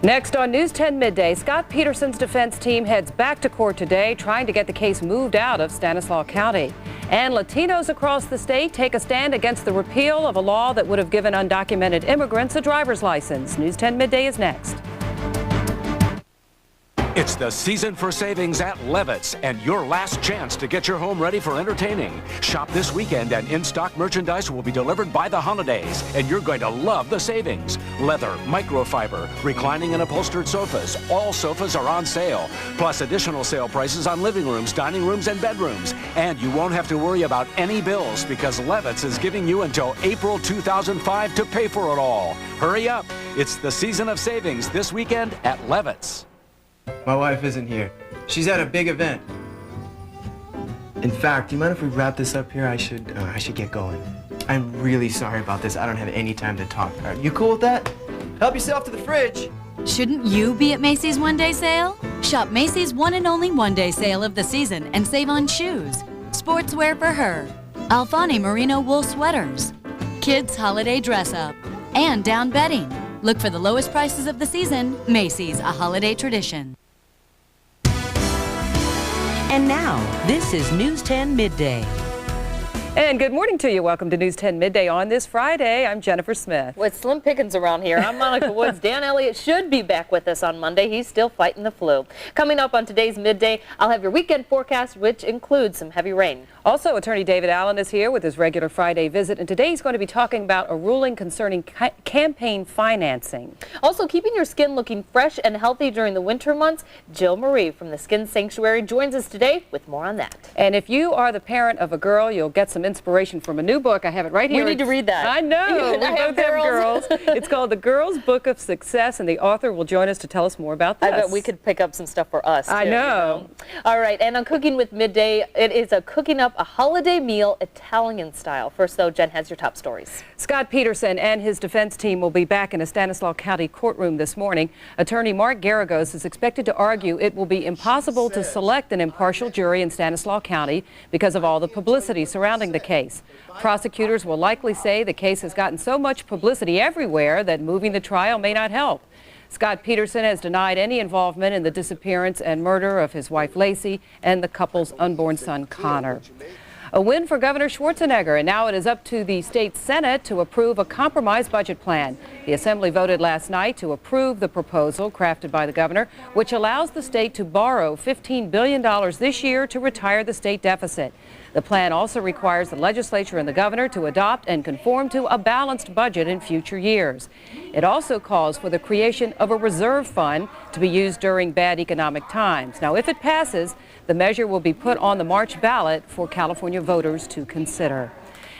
Next on News 10 Midday, Scott Peterson's defense team heads back to court today trying to get the case moved out of Stanislaus County. And Latinos across the state take a stand against the repeal of a law that would have given undocumented immigrants a driver's license. News 10 Midday is next. It's the season for savings at Levitt's and your last chance to get your home ready for entertaining. Shop this weekend and in-stock merchandise will be delivered by the holidays, and you're going to love the savings. Leather, microfiber, reclining and upholstered sofas. All sofas are on sale, plus additional sale prices on living rooms, dining rooms, and bedrooms. And you won't have to worry about any bills because Levitt's is giving you until April 2005 to pay for it all. Hurry up. It's the season of savings this weekend at Levitt's. My wife isn't here. She's at a big event. In fact, do you mind if we wrap this up here? I should get going. I'm really sorry about this. I don't have any time to talk. All right, you cool with that? Help yourself to the fridge. Shouldn't you be at Macy's one-day sale? Shop Macy's one and only one-day sale of the season and save on shoes, sportswear for her, Alfani merino wool sweaters, kids holiday dress-up, and down bedding. Look for the lowest prices of the season. Macy's, a holiday tradition. And now, this is News 10 Midday. And good morning to you. Welcome to News 10 Midday on this Friday. I'm Jennifer Smith. With slim pickings around here, I'm Monica Woods. Dan Elliott should be back with us on Monday. He's still fighting the flu. Coming up on today's Midday, I'll have your weekend forecast, which includes some heavy rain. Also, Attorney David Allen is here with his regular Friday visit, and today he's going to be talking about a ruling concerning campaign financing. Also, keeping your skin looking fresh and healthy during the winter months, Jill Marie from the Skin Sanctuary joins us today with more on that. And if you are the parent of a girl, you'll get some inspiration from a new book. I have it right here. We need to read that. I know. We both have girls. It's called The Girl's Book of Success, and the author will join us to tell us more about this. I bet we could pick up some stuff for us, too. I know. All right, and on Cooking with Midday, it is a cooking up a holiday meal Italian style. First, though, Jen has your top stories. Scott Peterson and his defense team will be back in a Stanislaus County courtroom this morning. Attorney Mark Garagos is expected to argue it will be impossible to select an impartial jury in Stanislaus County because of all the publicity surrounding the case. Prosecutors will likely say the case has gotten so much publicity everywhere that moving the trial may not help. Scott Peterson has denied any involvement in the disappearance and murder of his wife Lacey and the couple's unborn son Connor. A win for Governor Schwarzenegger, and now it is up to the state Senate to approve a compromise budget plan. The Assembly voted last night to approve the proposal crafted by the governor, which allows the state to borrow $15 billion this year to retire the state deficit. The plan also requires the legislature and the governor to adopt and conform to a balanced budget in future years. It also calls for the creation of a reserve fund to be used during bad economic times. Now, if it passes, the measure will be put on the March ballot for California voters to consider.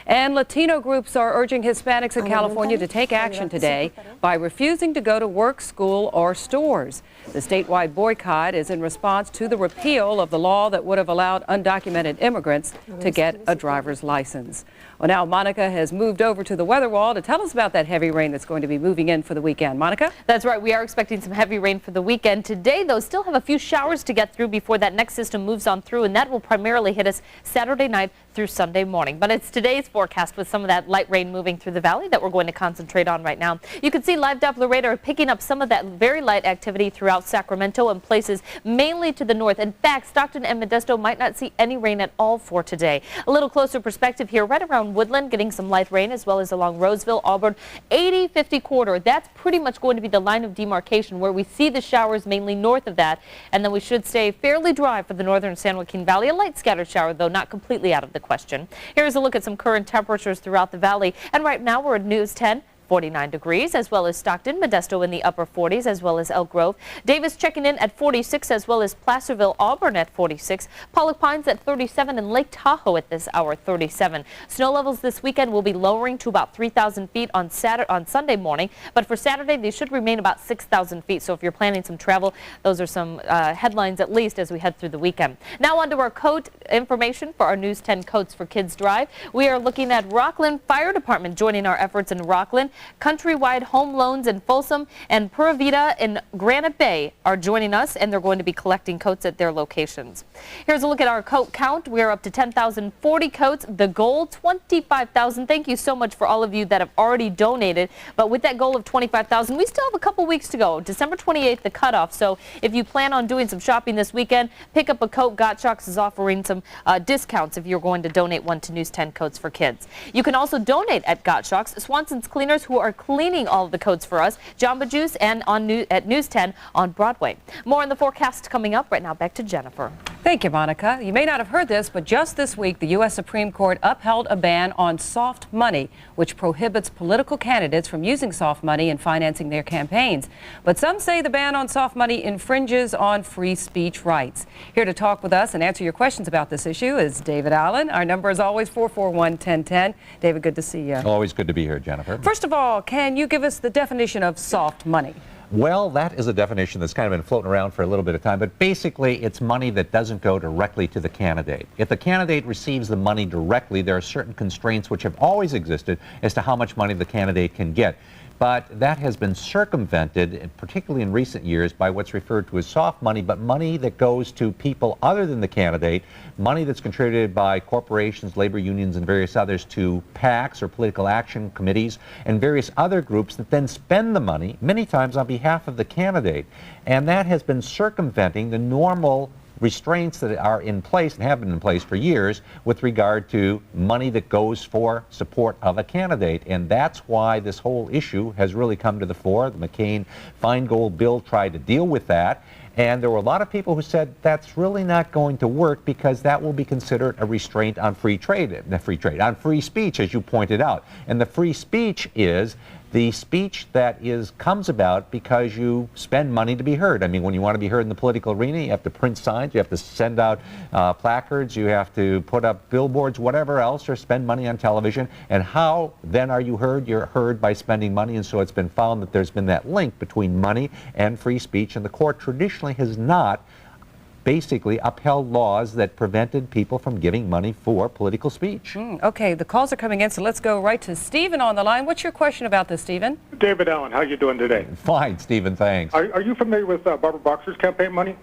And Latino groups are urging Hispanics in California to take action today by refusing to go to work, school, or stores. The statewide boycott is in response to the repeal of the law that would have allowed undocumented immigrants to get a driver's license. Well, now Monica has moved over to the weather wall to tell us about that heavy rain that's going to be moving in for the weekend. Monica? That's right. We are expecting some heavy rain for the weekend. Today, though, still have a few showers to get through before that next system moves on through, and that will primarily hit us Saturday night through Sunday morning. But it's today's forecast with some of that light rain moving through the valley that we're going to concentrate on right now. You can see live Doppler radar picking up some of that very light activity throughout Sacramento and places mainly to the north. In fact, Stockton and Modesto might not see any rain at all for today. A little closer perspective here right around Woodland, getting some light rain, as well as along Roseville, Auburn, 80-50 corridor. That's pretty much going to be the line of demarcation where we see the showers mainly north of that, and then we should stay fairly dry for the northern San Joaquin Valley. A light scattered shower, though, not completely out of the question. Here's a look at some current temperatures throughout the valley, and right now we're at News 10. 49 degrees, as well as Stockton, Modesto in the upper 40s, as well as Elk Grove. Davis checking in at 46, as well as Placerville, Auburn at 46. Pollock Pines at 37, and Lake Tahoe at this hour 37. Snow levels this weekend will be lowering to about 3,000 feet on Sunday morning, but for Saturday they should remain about 6,000 feet. So if you're planning some travel, those are some headlines at least as we head through the weekend. Now on to our coat information for our News 10 Coats for Kids drive. We are looking at Rockland Fire Department joining our efforts in Rockland. Countrywide Home Loans in Folsom and Pura Vida in Granite Bay are joining us, and they're going to be collecting coats at their locations. Here's a look at our coat count. We are up to 10,040 coats. The goal, 25,000. Thank you so much for all of you that have already donated. But with that goal of 25,000, we still have a couple weeks to go. December 28th, the cutoff. So if you plan on doing some shopping this weekend, pick up a coat. Gottschalk's is offering some discounts if you're going to donate one to News 10 Coats for Kids. You can also donate at Gottschalk's, Swanson's Cleaners, who are cleaning all of the coats for us, Jamba Juice, and at News 10 on Broadway. More on the forecast coming up. Right now, back to Jennifer. Thank you, Monica. You may not have heard this, but just this week, the U.S. Supreme Court upheld a ban on soft money, which prohibits political candidates from using soft money in financing their campaigns. But some say the ban on soft money infringes on free speech rights. Here to talk with us and answer your questions about this issue is David Allen. Our number is always 441-1010. David, good to see you. Always good to be here, Jennifer. First of all, can you give us the definition of soft money? Well, that is a definition that's kind of been floating around for a little bit of time, but basically it's money that doesn't go directly to the candidate. If the candidate receives the money directly, there are certain constraints which have always existed as to how much money the candidate can get. But that has been circumvented, particularly in recent years, by what's referred to as soft money, but money that goes to people other than the candidate, money that's contributed by corporations, labor unions, and various others to PACs or political action committees and various other groups that then spend the money, many times on behalf of the candidate. And that has been circumventing the normal restraints that are in place and have been in place for years with regard to money that goes for support of a candidate. And that's why this whole issue has really come to the fore. The McCain-Feingold bill tried to deal with that. And there were a lot of people who said that's really not going to work because that will be considered a restraint on free speech, as you pointed out. And the free speech is the speech that comes about because you spend money to be heard. I mean, when you want to be heard in the political arena, you have to print signs, you have to send out placards, you have to put up billboards, whatever else, or spend money on television. And how then are you heard? You're heard by spending money. And so it's been found that there's been that link between money and free speech. And the court traditionally has not basically upheld laws that prevented people from giving money for political speech. Okay, the calls are coming in, so let's go right to Stephen on the line. What's your question about this, Stephen? David Allen, how are you doing today? Fine, Stephen, thanks. Are you familiar with Barbara Boxer's campaign money?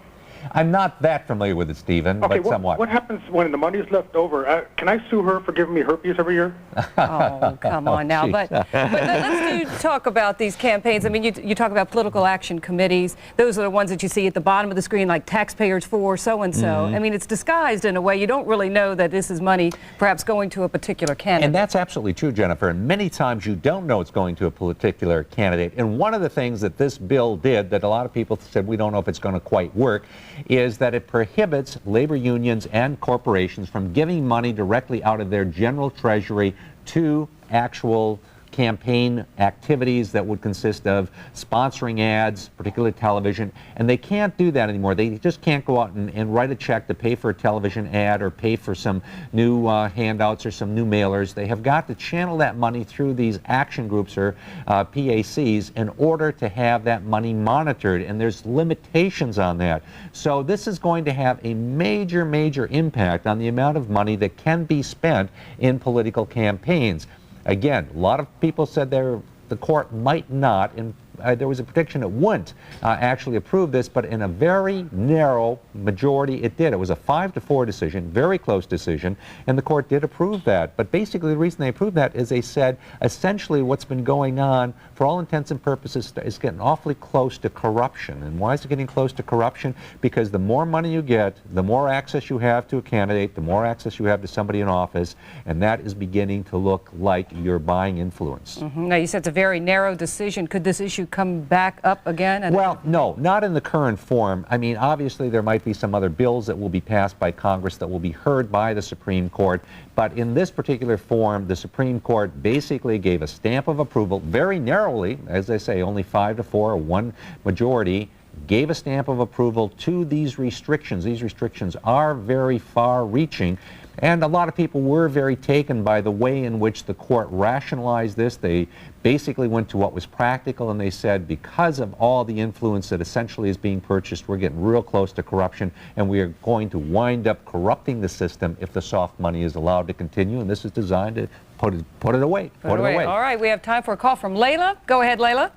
I'm not that familiar with it, Stephen, okay, but somewhat. What happens when the money is left over? Can I sue her for giving me herpes every year? Oh, come on now. But let's talk about these campaigns. I mean, you talk about political action committees. Those are the ones that you see at the bottom of the screen, like taxpayers for so-and-so. I mean, it's disguised in a way. You don't really know that this is money perhaps going to a particular candidate. And that's absolutely true, Jennifer. And many times you don't know it's going to a particular candidate. And one of the things that this bill did that a lot of people said we don't know if it's going to quite work is that it prohibits labor unions and corporations from giving money directly out of their general treasury to actual campaign activities that would consist of sponsoring ads, particularly television, and they can't do that anymore. They just can't go out and write a check to pay for a television ad or pay for some new handouts or some new mailers. They have got to channel that money through these action groups or PACs in order to have that money monitored, and there's limitations on that. So this is going to have a major, major impact on the amount of money that can be spent in political campaigns. Again, a lot of people said the court might not, and there was a prediction it wouldn't actually approve this, but in a very narrow majority it did. It was a 5-4 decision, very close decision, and the court did approve that. But basically the reason they approved that is they said essentially what's been going on for all intents and purposes is getting awfully close to corruption. And why is it getting close to corruption? Because the more money you get, the more access you have to a candidate, the more access you have to somebody in office, and that is beginning to look like you're buying influence. Now, you said it's a very narrow decision. Could this issue come back up again? Well, no, not in the current form. I mean, obviously there might be some other bills that will be passed by Congress that will be heard by the Supreme Court, but in this particular form, the Supreme Court basically gave a stamp of approval very narrowly, as I say, only 5-4, one majority, gave a stamp of approval to these restrictions. These restrictions are very far-reaching, And a lot of people were very taken by the way in which the court rationalized this. They basically went to what was practical, and they said, because of all the influence that essentially is being purchased, we're getting real close to corruption, and we are going to wind up corrupting the system if the soft money is allowed to continue, and this is designed to put it away. Put it away. All right, we have time for a call from Layla. Go ahead, Layla.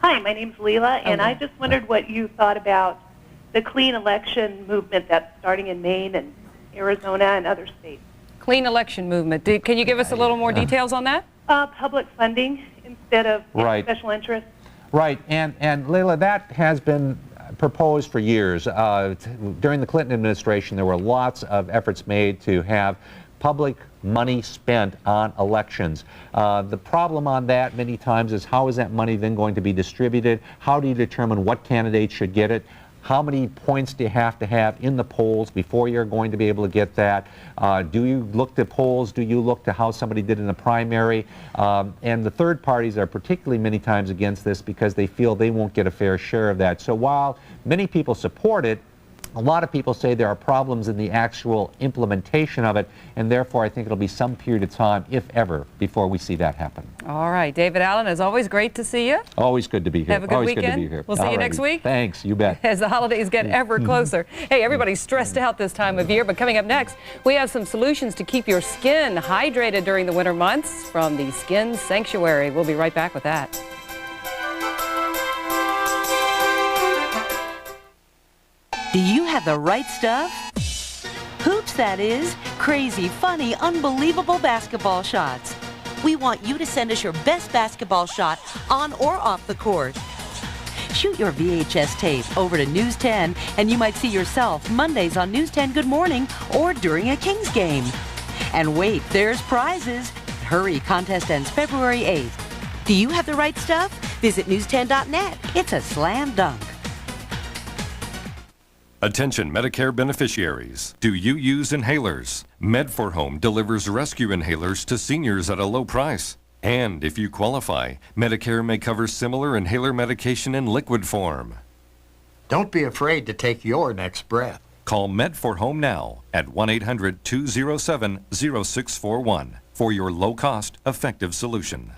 Hi, my name's Leela, and I just wondered what you thought about the clean election movement that's starting in Maine and Arizona and other states. Clean election movement. Can you give us a little more details on that? Public funding instead of special interest. Right, and Leila, that has been proposed for years. During the Clinton administration, there were lots of efforts made to have public money spent on elections. The problem on that many times is, how is that money then going to be distributed? How do you determine what candidate should get it? How many points do you have to have in the polls before you're going to be able to get that? Do you look to polls? Do you look to how somebody did in the primary? And the third parties are particularly many times against this because they feel they won't get a fair share of that. So while many people support it, a lot of people say there are problems in the actual implementation of it, and therefore I think it'll be some period of time, if ever, before we see that happen. All right, David Allen, as always, great to see you. Always good to be here. Have a good always weekend. Good to be here. We'll see you next week. Thanks, you bet. As the holidays get ever closer. Hey, everybody's stressed out this time of year, but coming up next, we have some solutions to keep your skin hydrated during the winter months from the Skin Sanctuary. We'll be right back with that. Do you have the right stuff? Hoops, that is. Crazy, funny, unbelievable basketball shots. We want you to send us your best basketball shot on or off the court. Shoot your VHS tape over to News 10 and you might see yourself Mondays on News 10 Good Morning or during a Kings game. And wait, there's prizes. Hurry, contest ends February 8th. Do you have the right stuff? Visit news10.net. It's a slam dunk. Attention Medicare beneficiaries. Do you use inhalers? Med4Home delivers rescue inhalers to seniors at a low price. And if you qualify, Medicare may cover similar inhaler medication in liquid form. Don't be afraid to take your next breath. Call Med4Home now at 1-800-207-0641 for your low-cost, effective solution.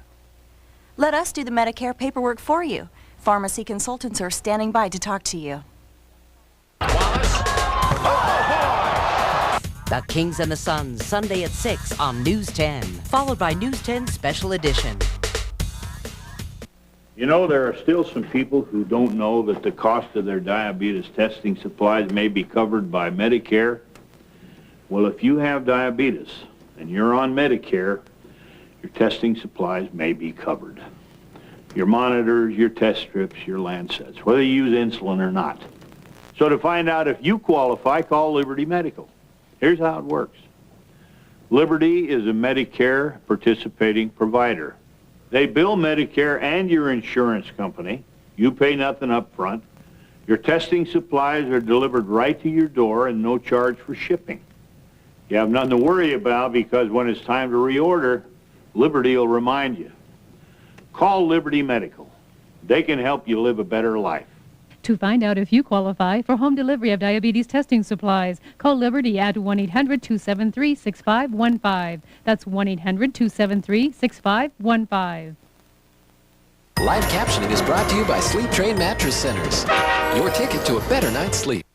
Let us do the Medicare paperwork for you. Pharmacy consultants are standing by to talk to you. The Kings and the Suns, Sunday at 6 on News 10, followed by News 10 Special Edition. You know, there are still some people who don't know that the cost of their diabetes testing supplies may be covered by Medicare. Well, if you have diabetes and you're on Medicare, your testing supplies may be covered. Your monitors, your test strips, your Lancets, whether you use insulin or not. So to find out if you qualify, call Liberty Medical. Here's how it works. Liberty is a Medicare participating provider. They bill Medicare and your insurance company. You pay nothing up front. Your testing supplies are delivered right to your door and no charge for shipping. You have nothing to worry about because when it's time to reorder, Liberty will remind you. Call Liberty Medical. They can help you live a better life. To find out if you qualify for home delivery of diabetes testing supplies, call Liberty at 1-800-273-6515. That's 1-800-273-6515. Live captioning is brought to you by Sleep Train Mattress Centers. Your ticket to a better night's sleep.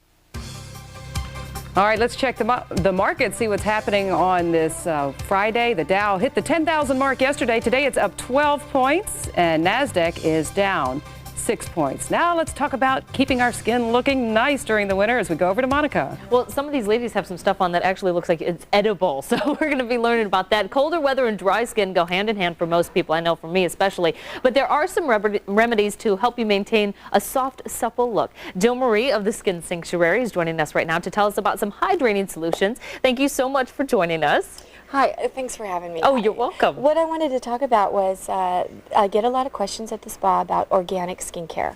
All right, let's check the market, see what's happening on this Friday. The Dow hit the 10,000 mark yesterday. Today it's up 12 points, and NASDAQ is down 6 points. Now let's talk about keeping our skin looking nice during the winter as we go over to Monica. Well, some of these ladies have some stuff on that actually looks like it's edible, so we're going to be learning about that. Colder weather and dry skin go hand in hand for most people, I know for me especially, but there are some remedies to help you maintain a soft, supple look. Jill Marie of the Skin Sanctuary is joining us right now to tell us about some hydrating solutions. Thank you so much for joining us. Hi, thanks for having me. Oh, you're welcome. What I wanted to talk about was I get a lot of questions at the spa about organic skincare.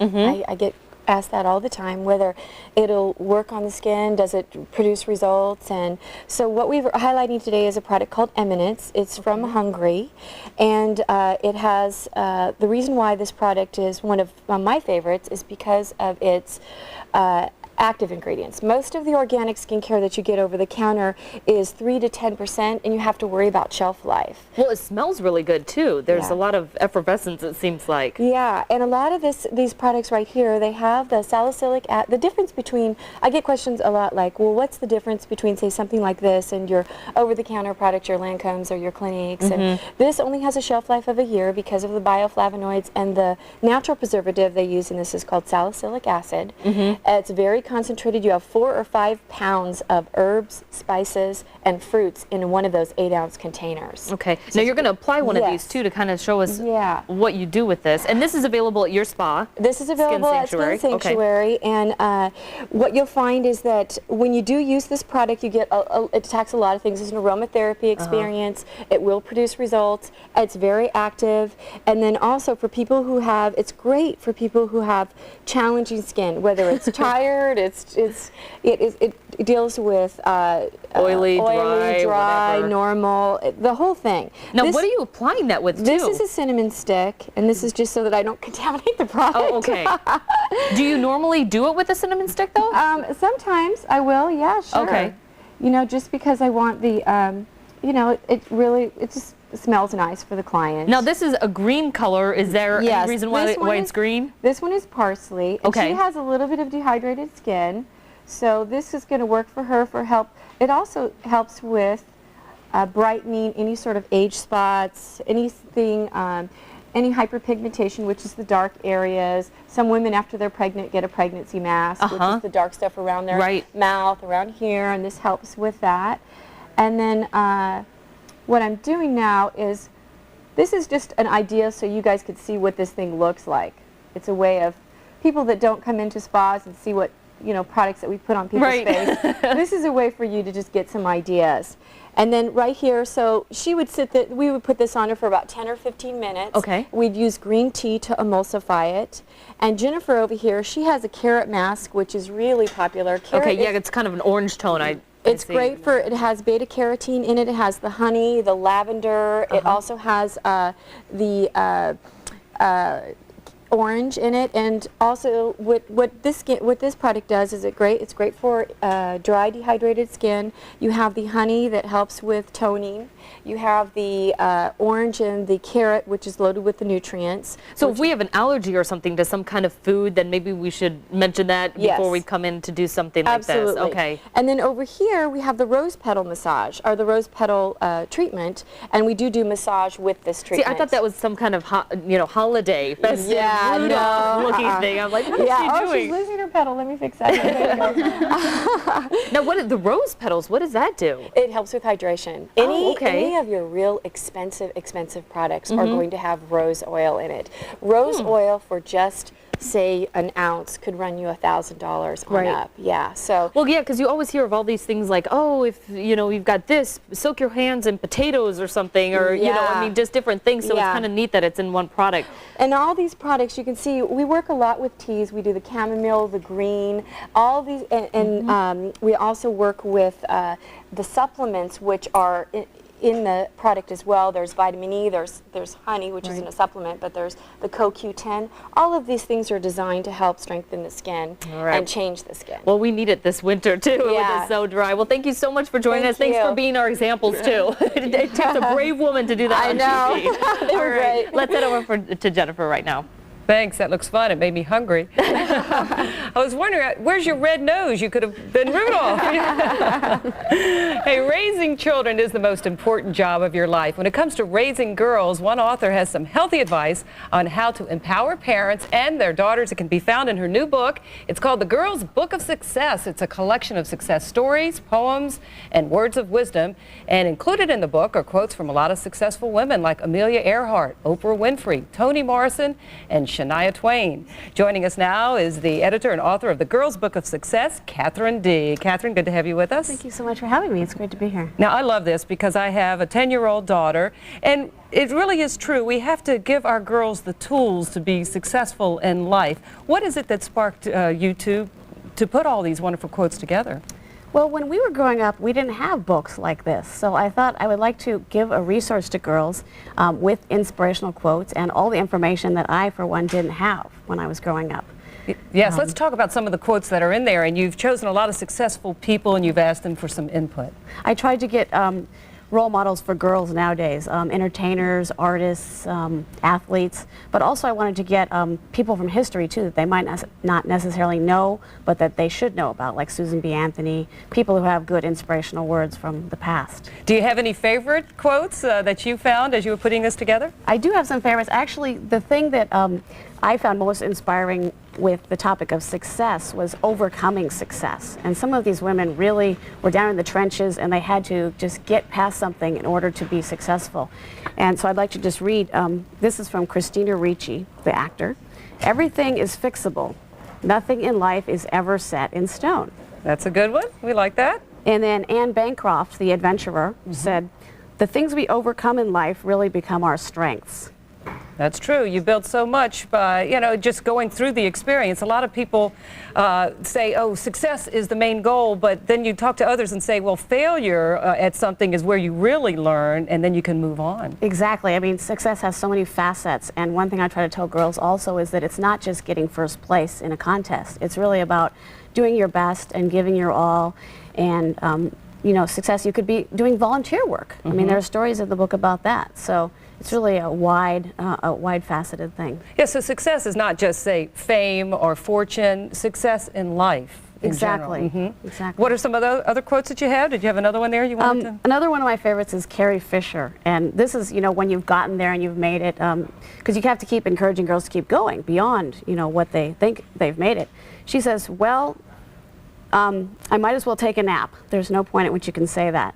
I get asked that all the time, whether it'll work on the skin, does it produce results, and so what we're highlighting today is a product called Eminence. It's from Hungary, and it has, the reason why this product is one of my favorites is because of its active ingredients. Most of the organic skincare that you get over the counter is 3 to 10%, and you have to worry about shelf life. Well, it smells really good too. There's a lot of effervescence, it seems like. Yeah, and a lot of these products right here, they have the salicylic acid. The difference between, I get questions a lot like, well, what's the difference between, say, something like this and your over-the-counter product, your Lancomes or your Cliniques? And this only has a shelf life of a year because of the bioflavonoids, and the natural preservative they use in this is called salicylic acid. It's very concentrated. You have 4 or 5 pounds of herbs, spices, and fruits in one of those 8-ounce containers. Okay. Now you're going to apply one of these too to kind of show us what you do with this. And this is available at your spa. This is available at Skin Sanctuary. And what you'll find is that when you do use this product, you get it attacks a lot of things. It's an aromatherapy experience. It will produce results. It's very active. And then also for people who have, it's great for people who have challenging skin, whether it's tired, it deals with oily, dry, normal, the whole thing. Now, what are you applying that with, too? This is a cinnamon stick, and this is just so that I don't contaminate the product. Oh, okay. Do you normally do it with a cinnamon stick, though? Sometimes I will, yeah, sure. Okay. You know, just because I want the, you know, it just smells nice for the client. Now, this is a green color. Is there any reason why it's green? This one is parsley. And she has a little bit of dehydrated skin, so this is going to work for her for help. It also helps with brightening any sort of age spots, anything, any hyperpigmentation, which is the dark areas. Some women after they're pregnant get a pregnancy mask, which is the dark stuff around their mouth, around here, and this helps with that. And then what I'm doing now is, this is just an idea so you guys could see what this thing looks like. It's a way of people that don't come into spas and see what, you know, products that we put on people's face. This is a way for you to just get some ideas. And then right here, so she would we would put this on her for about 10 or 15 minutes. Okay. We'd use green tea to emulsify it. And Jennifer over here, she has a carrot mask, which is really popular. Carrot it's kind of an orange tone. It's great for, it has beta carotene in it. It has the honey, the lavender. It also has the orange in it, and also what this product does is it's great for dry, dehydrated skin. You have the honey that helps with toning. You have the orange and the carrot, which is loaded with the nutrients. So if we have an allergy or something to some kind of food, then maybe we should mention that before we come in to do something like this. Okay. And then over here we have the rose petal massage, or the rose petal treatment, and we do massage with this treatment. See, I thought that was some kind of holiday festive looking thing. I'm like, what is she doing? She's losing her petal. Let me fix that. Now, the rose petals, what does that do? It helps with hydration. Any of your real expensive products are going to have rose oil in it. Rose oil for just, say, an ounce could run you $1,000 on up. Yeah. So. Well, yeah, because you always hear of all these things like, oh, if you've got this, soak your hands in potatoes or something, or you know, I mean, just different things. So it's kind of neat that it's in one product. And all these products, you can see, we work a lot with teas. We do the chamomile, the green, all these, and we also work with the supplements, which are in the product as well. There's vitamin E, there's honey, which isn't a supplement, but there's the CoQ10. All of these things are designed to help strengthen the skin and change the skin. Well, we need it this winter too. It's so dry. Well, thank you so much for joining us. Thanks for being our examples too. It takes a brave woman to do that on TV. They were great. Let's head over to Jennifer right now. Thanks, that looks fun. It made me hungry. I was wondering, where's your red nose? You could have been Rudolph. Hey, raising children is the most important job of your life. When it comes to raising girls, one author has some healthy advice on how to empower parents and their daughters. It can be found in her new book. It's called The Girl's Book of Success. It's a collection of success stories, poems, and words of wisdom. And included in the book are quotes from a lot of successful women like Amelia Earhart, Oprah Winfrey, Toni Morrison, and Shania Twain. Joining us now is the editor and author of The Girl's Book of Success, Catherine D. Catherine, good to have you with us. Thank you so much for having me. It's great to be here. Now, I love this because I have a 10-year-old daughter, and it really is true. We have to give our girls the tools to be successful in life. What is it that sparked you to put all these wonderful quotes together? Well, when we were growing up, we didn't have books like this, so I thought I would like to give a resource to girls with inspirational quotes and all the information that I, for one, didn't have when I was growing up. Yes, let's talk about some of the quotes that are in there. And you've chosen a lot of successful people and you've asked them for some input. I tried to get role models for girls nowadays, entertainers, artists, athletes, but also I wanted to get people from history too that they might not necessarily know, but that they should know about, like Susan B. Anthony, people who have good inspirational words from the past. Do you have any favorite quotes that you found as you were putting this together? I do have some favorites. Actually, the thing that I found most inspiring with the topic of success was overcoming success. And some of these women really were down in the trenches and they had to just get past something in order to be successful. And so I'd like to just read, this is from Christina Ricci, the actor. "Everything is fixable. Nothing in life is ever set in stone." That's a good one. We like that. And then Anne Bancroft, the adventurer, said, "The things we overcome in life really become our strengths." That's true. You build so much by, you know, just going through the experience. A lot of people say, oh, success is the main goal, but then you talk to others and say, well, failure at something is where you really learn, and then you can move on. Exactly. I mean, success has so many facets, and one thing I try to tell girls also is that it's not just getting first place in a contest. It's really about doing your best and giving your all, and you know, success, you could be doing volunteer work. I mean, there are stories in the book about that. So it's really a wide faceted thing. Yeah, so success is not just, say, fame or fortune, success in life. Exactly. Exactly. What are some of the other quotes that you have? Did you have another one there you wanted to? Another one of my favorites is Carrie Fisher. And this is, you know, when you've gotten there and you've made it, because you have to keep encouraging girls to keep going beyond, you know, what they think they've made it. She says, well, I might as well take a nap. There's no point at which you can say that.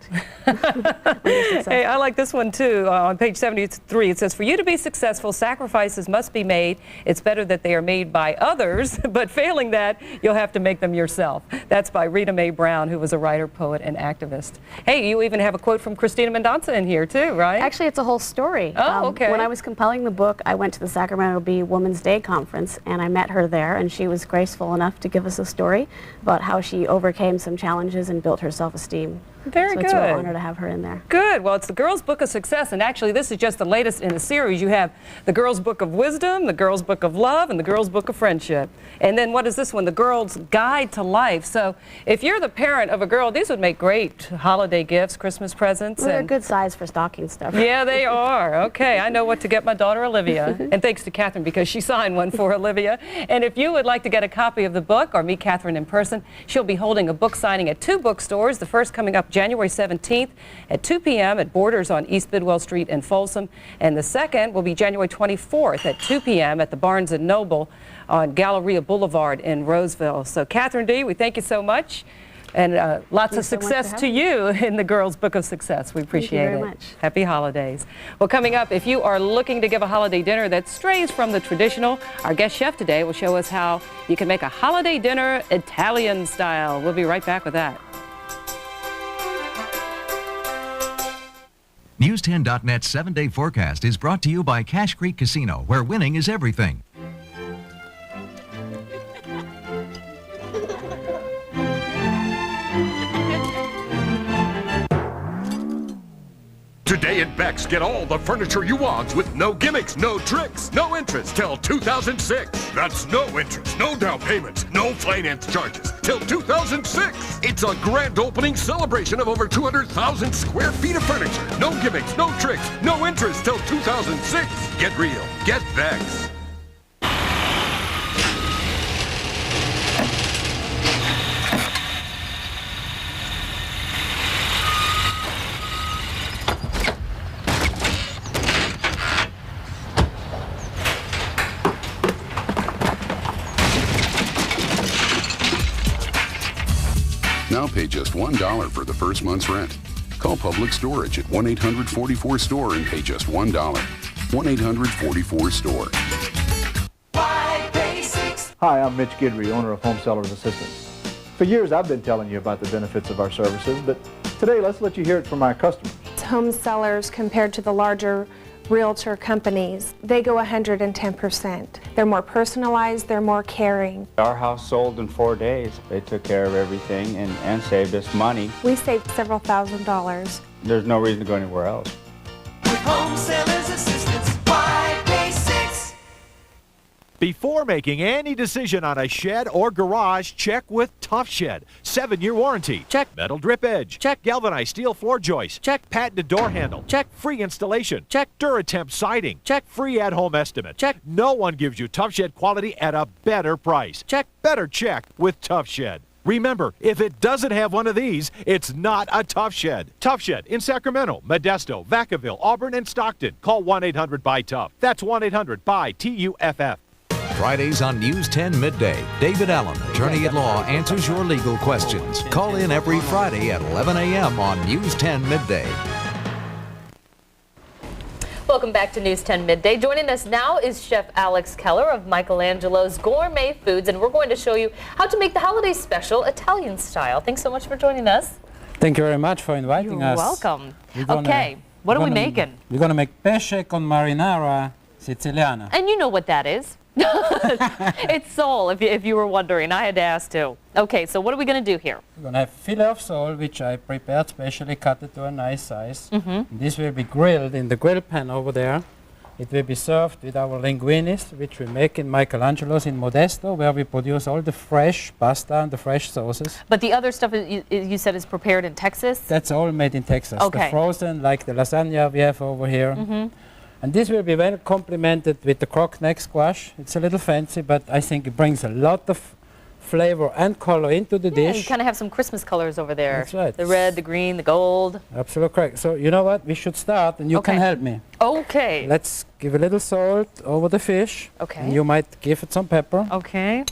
Hey, I like this one too. On page 73, it says, for you to be successful, sacrifices must be made. It's better that they are made by others, but failing that, you'll have to make them yourself. That's by Rita Mae Brown, who was a writer, poet, and activist. Hey, you even have a quote from Christina Mendonça in here too, right? Actually, it's a whole story. Oh, okay. When I was compiling the book, I went to the Sacramento Bee Women's Day Conference, and I met her there, and she was graceful enough to give us a story about how she overcame some challenges and built her self-esteem. Very good. So it's a real honor to have her in there. Good. Well, it's the Girls' Book of Success, and actually this is just the latest in a series. You have the Girls' Book of Wisdom, the Girls' Book of Love, and the Girls' Book of Friendship. And then what is this one? The Girls' Guide to Life. So if you're the parent of a girl, these would make great holiday gifts, Christmas presents. Well, they're good size for stocking stuff. Yeah, they are. Okay, I know what to get my daughter Olivia. And thanks to Catherine because she signed one for Olivia. And if you would like to get a copy of the book or meet Catherine in person, she'll be holding a book signing at 2 bookstores. The first coming up January 17th at 2 p.m. at Borders on East Bidwell Street in Folsom. And the second will be January 24th at 2 p.m. at the Barnes & Noble on Galleria Boulevard in Roseville. So Catherine D., we thank you so much. And lots of success to you in the Girls' Book of Success. We appreciate it. Thank you very much. Happy holidays. Well, coming up, if you are looking to give a holiday dinner that strays from the traditional, our guest chef today will show us how you can make a holiday dinner Italian style. We'll be right back with that. News10.net's 7-day forecast is brought to you by Cache Creek Casino, where winning is everything. Today at Beck's, get all the furniture you want with no gimmicks, no tricks, no interest till 2006. That's no interest, no down payments, no finance charges till 2006. It's a grand opening celebration of over 200,000 square feet of furniture. No gimmicks, no tricks, no interest till 2006. Get real. Get Beck's. Now pay just $1 for the first month's rent. Call Public Storage at 1-800-44-STORE and pay just $1. 1-800-44-STORE. Hi, I'm Mitch Guidry, owner of Home Sellers Assistance. For years I've been telling you about the benefits of our services, but today let's let you hear it from our customers. Home sellers compared to the larger realtor companies, they go 110%. They're more personalized, they're more caring. Our house sold in 4 days. They took care of everything and saved us money. We saved several $1,000s. There's no reason to go anywhere else. With Home Sellers Assistance, why pay 6? Before making any decision on a shed or garage, check with Tough Shed. 7-year warranty. Check. Metal drip edge. Check. Galvanized steel floor joist. Check. Patented door handle. Check. Free installation. Check. DuraTemp siding. Check. Free at-home estimate. Check. No one gives you Tough Shed quality at a better price. Check. Better check with Tough Shed. Remember, if it doesn't have one of these, it's not a Tough Shed. Tough Shed in Sacramento, Modesto, Vacaville, Auburn, and Stockton. Call 1-800-BUY-TOUGH. That's 1-800-BUY-TUFF. Fridays on News 10 Midday, David Allen, attorney at law, answers your legal questions. Call in every Friday at 11 a.m. on News 10 Midday. Welcome back to News 10 Midday. Joining us now is Chef Alex Keller of Michelangelo's Gourmet Foods, and we're going to show you how to make the holiday special Italian style. Thanks so much for joining us. Thank you very much for inviting us. You're welcome. Okay, what are we making? We're going to make pesce con marinara siciliana. And you know what that is. It's sole, if you were wondering. I had to ask too. Okay, so what are we going to do here? We're going to have filet of sole, which I prepared specially, cut it to a nice size. This will be grilled in the grill pan over there. It will be served with our linguinis, which we make in Michelangelo's in Modesto, where we produce all the fresh pasta and the fresh sauces. But the other stuff you said is prepared in Texas? That's all made in Texas. Okay. The frozen, like the lasagna we have over here. And this will be well complemented with the crock-neck squash. It's a little fancy, but I think it brings a lot of flavor and color into the dish. You kind of have some Christmas colors over there. That's right. The red, the green, the gold. Absolutely correct. So you know what? We should start, and you can help me. Okay. Let's give a little salt over the fish. Okay. And you might give it some pepper. Okay.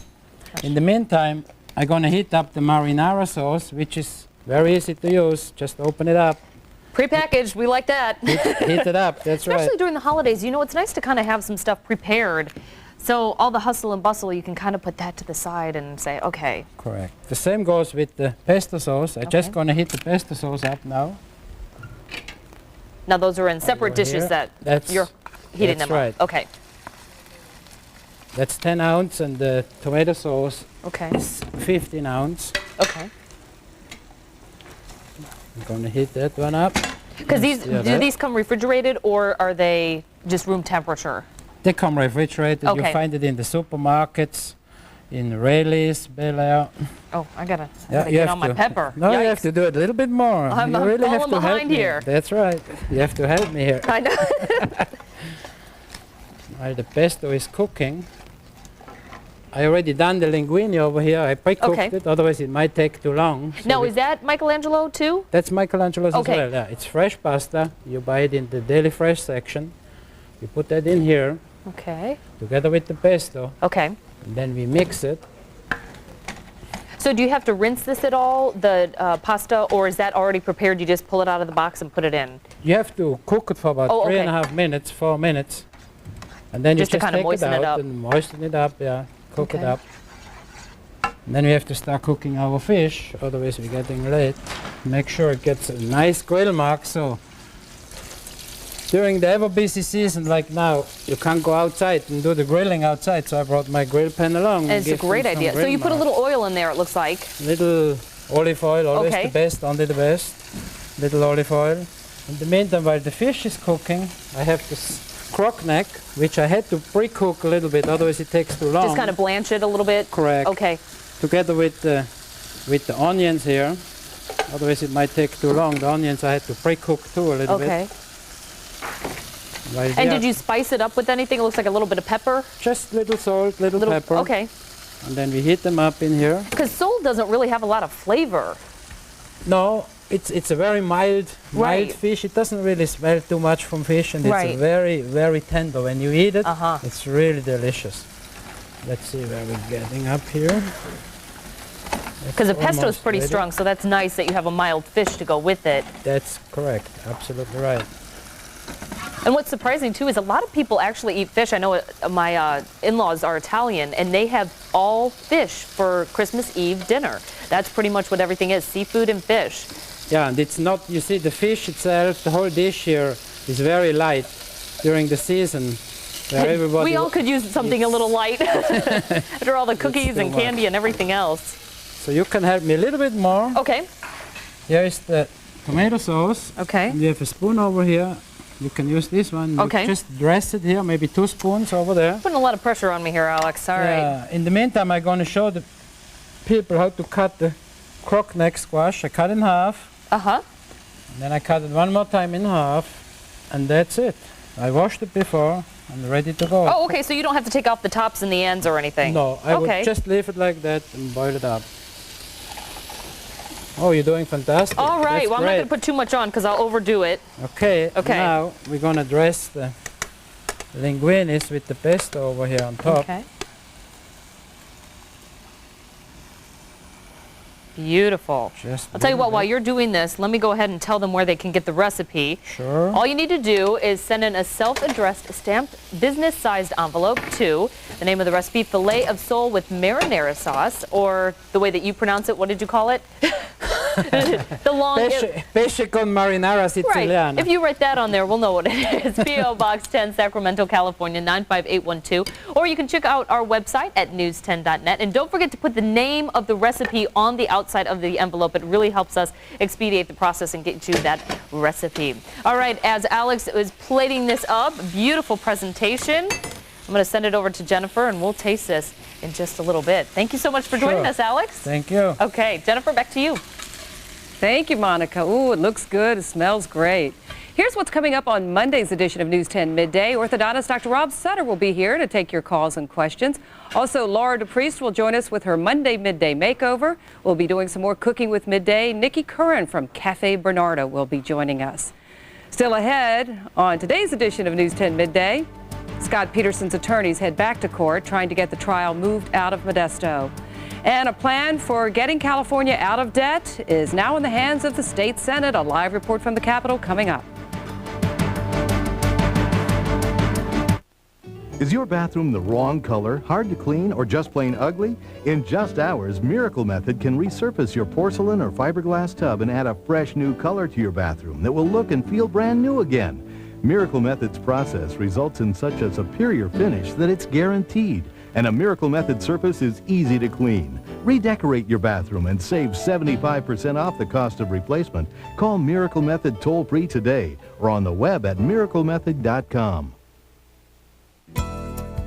In the meantime, I'm going to heat up the marinara sauce, which is very easy to use. Just open it up. Prepackaged, we like that. Heat it up, that's right. Especially during the holidays, you know, it's nice to kind of have some stuff prepared. So all the hustle and bustle, you can kind of put that to the side and say, okay. Correct. The same goes with the pesto sauce. I'm just going to heat the pesto sauce up now. Now those are in separate dishes that you're heating them right. up. Okay. That's 10 ounce, and the tomato sauce is 15 ounce. Okay. I'm going to heat that one up. Because do these come refrigerated, or are they just room temperature? They come refrigerated. Okay. You find it in the supermarkets, in Rayleigh's, Bel Air. Oh, I gotta you get have on my to. pepper. No, Yikes. you have to do it a little bit more. I'm you really have falling to help behind me. here. That's right. You have to help me here. I know. While the pesto is cooking, I already done the linguine over here. I pre-cooked it, otherwise it might take too long. So now, is that Michelangelo too? That's Michelangelo's as Okay. well. Yeah, it's fresh pasta. You buy it in the Daily Fresh section. You put that in here. Okay. Together with the pesto. Okay. And then we mix it. So do you have to rinse this at all, the pasta, or is that already prepared? You just pull it out of the box and put it in? You have to cook it for about 3.5 minutes, 4 minutes. And then Just you to just kind of take moisten it it out up. and moisten it up, cook it Okay. up. And then we have to start cooking our fish, otherwise we're getting late. Make sure it gets a nice grill mark, so during the ever busy season like now, you can't go outside and do the grilling outside, so I brought my grill pan along. And it's a great idea. So you put a little oil in there, it looks like. Little olive oil, always Okay. the best, only the best. Little olive oil. In the meantime, while the fish is cooking, I have this crock neck, which I had to pre-cook a little bit, otherwise it takes too long. Just kind of blanch it a little bit? Correct. Okay. Together with the onions here, otherwise it might take too long. The onions I had to pre-cook too a little bit. Okay. And did you spice it up with anything? It looks like a little bit of pepper? Just little salt, little pepper. Okay. And then we heat them up in here. Because sole doesn't really have a lot of flavor. No, it's a very mild fish. It doesn't really smell too much from fish, and it's a very, very tender. When you eat it, it's really delicious. Let's see where we're getting up here. Because the pesto is pretty strong, so that's nice that you have a mild fish to go with it. That's correct. Absolutely right. And what's surprising too is a lot of people actually eat fish. I know my in-laws are Italian, and they have all fish for Christmas Eve dinner. That's pretty much what everything is, seafood and fish. Yeah, and it's not, you see, the fish itself, the whole dish here is very light during the season. Where everybody we all could use something a little light after all the cookies and candy and everything else. So you can help me a little bit more. Okay. Here is the tomato sauce. Okay. And you have a spoon over here. you can use this one. Okay. You just dress it here, maybe 2 spoons over there. Putting a lot of pressure on me here, Alex. All right. In the meantime, I'm going to show the people how to cut the crook neck squash. I cut in half. Uh-huh. And then I cut it one more time in half, and that's it. I washed it before and ready to go. Oh, okay, so you don't have to take off the tops and the ends or anything? No, I would just leave it like that and boil it up. Oh, you're doing fantastic. All right, That's well, I'm not going to put too much on because I'll overdo it. Okay, Okay. Now we're going to dress the linguinis with the pesto over here on top. Okay. Beautiful. I'll tell you what, while you're doing this, let me go ahead and tell them where they can get the recipe. Sure. All you need to do is send in a self-addressed stamped business-sized envelope to the name of the recipe, filet of sole with marinara sauce, or the way that you pronounce it, what did you call it? The long... Pesce con marinara siciliana. Right. If you write that on there, we'll know what it is. P.O. Box 10, Sacramento, California, 95812. Or you can check out our website at news10.net. And don't forget to put the name of the recipe on the outside of the envelope. It really helps us expedite the process and get you that recipe. All right, as Alex is plating this up, beautiful presentation. I'm going to send it over to Jennifer, and we'll taste this in just a little bit. Thank you so much for joining us, Alex. Thank you. Okay, Jennifer, back to you. Thank you, Monica. Ooh, it looks good. It smells great. Here's what's coming up on Monday's edition of News 10 Midday. Orthodontist Dr. Rob Sutter will be here to take your calls and questions. Also, Laura DePriest will join us with her Monday Midday Makeover. We'll be doing some more cooking with Midday. Nikki Curran from Cafe Bernardo will be joining us. Still ahead on today's edition of News 10 Midday, Scott Peterson's attorneys head back to court trying to get the trial moved out of Modesto. And a plan for getting California out of debt is now in the hands of the state Senate. A live report from the Capitol coming up. Is your bathroom the wrong color, hard to clean, or just plain ugly? In just hours, Miracle Method can resurface your porcelain or fiberglass tub and add a fresh new color to your bathroom that will look and feel brand new again. Miracle Method's process results in such a superior finish that it's guaranteed. And a Miracle Method surface is easy to clean. Redecorate your bathroom and save 75% off the cost of replacement. Call Miracle Method toll-free today or on the web at miraclemethod.com.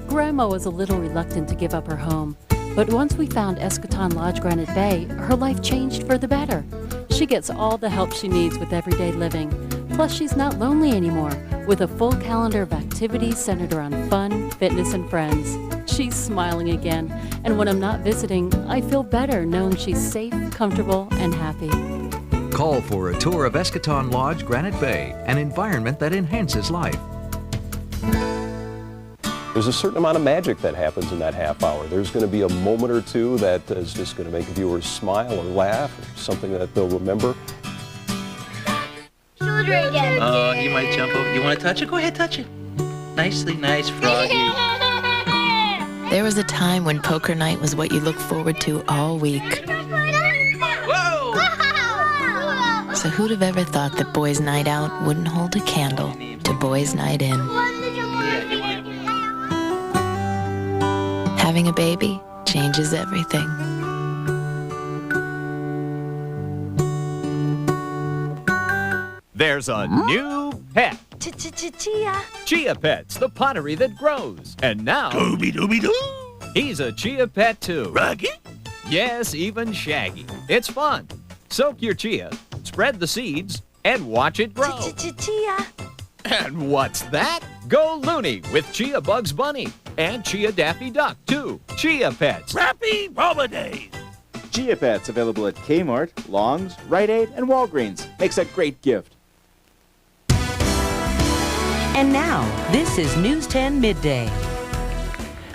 Grandma was a little reluctant to give up her home, but once we found Eschaton Lodge Granite Bay, her life changed for the better. She gets all the help she needs with everyday living. Plus, she's not lonely anymore, with a full calendar of activities centered around fun, fitness, and friends. She's smiling again, and when I'm not visiting, I feel better knowing she's safe, comfortable, and happy. Call for a tour of Eschaton Lodge Granite Bay, an environment that enhances life. There's a certain amount of magic that happens in that half hour. There's going to be a moment or two that is just going to make viewers smile or laugh, or something that they'll remember. Shoulder again. Oh, you might jump over. You want to touch it? Go ahead, touch it. Nicely nice, Froggy. There was a time when poker night was what you looked forward to all week. Whoa! So who'd have ever thought that Boys' Night Out wouldn't hold a candle to Boys' Night In? Having a baby changes everything. There's a new pet. Chia. Chia Pet's the pottery that grows. And now... Dooby-dooby-doo! He's a chia pet too. Rocky? Yes, even Shaggy. It's fun. Soak your chia, spread the seeds, and watch it grow. Chia. And what's that? Go loony with Chia Bugs Bunny and Chia Daffy Duck too. Chia Pets. Happy holidays! Chia Pets available at Kmart, Long's, Rite Aid, and Walgreens. Makes a great gift. And now, this is News 10 Midday.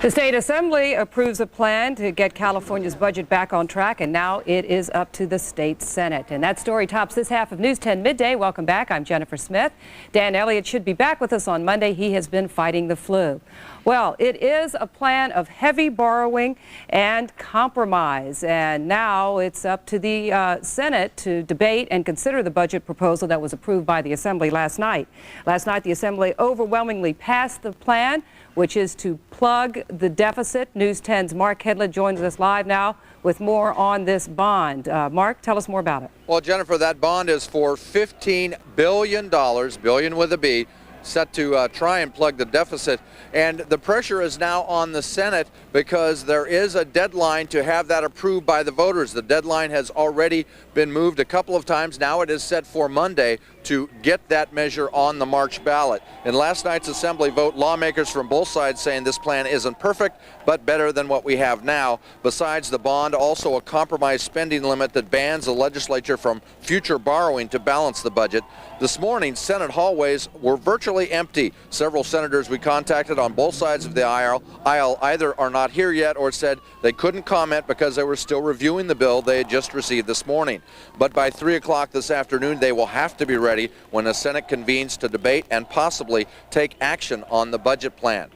The State Assembly approves a plan to get California's budget back on track, and now it is up to the state Senate. And that story tops this half of News 10 Midday. Welcome back. I'm Jennifer Smith. Dan Elliott should be back with us on Monday. He has been fighting the flu. Well, it is a plan of heavy borrowing and compromise, and now it's up to the Senate to debate and consider the budget proposal that was approved by the Assembly last night. Last night, the Assembly overwhelmingly passed the plan, which is to plug the deficit. News 10's Mark Hedlund joins us live now with more on this bond. Mark, tell us more about it. Well, Jennifer, that bond is for $15 billion, billion with a B, set to try and plug the deficit. And the pressure is now on the Senate because there is a deadline to have that approved by the voters. The deadline has already been moved a couple of times. Now it is set for Monday to get that measure on the March ballot. In last night's Assembly vote, lawmakers from both sides saying this plan isn't perfect, but better than what we have now. Besides the bond, also a compromise spending limit that bans the legislature from future borrowing to balance the budget. This morning, Senate hallways were virtually empty. Several senators we contacted on both sides of the aisle either are not here yet or said they couldn't comment because they were still reviewing the bill they had just received this morning. But by 3 o'clock this afternoon, they will have to be ready when the Senate convenes to debate and possibly take action on the budget plan.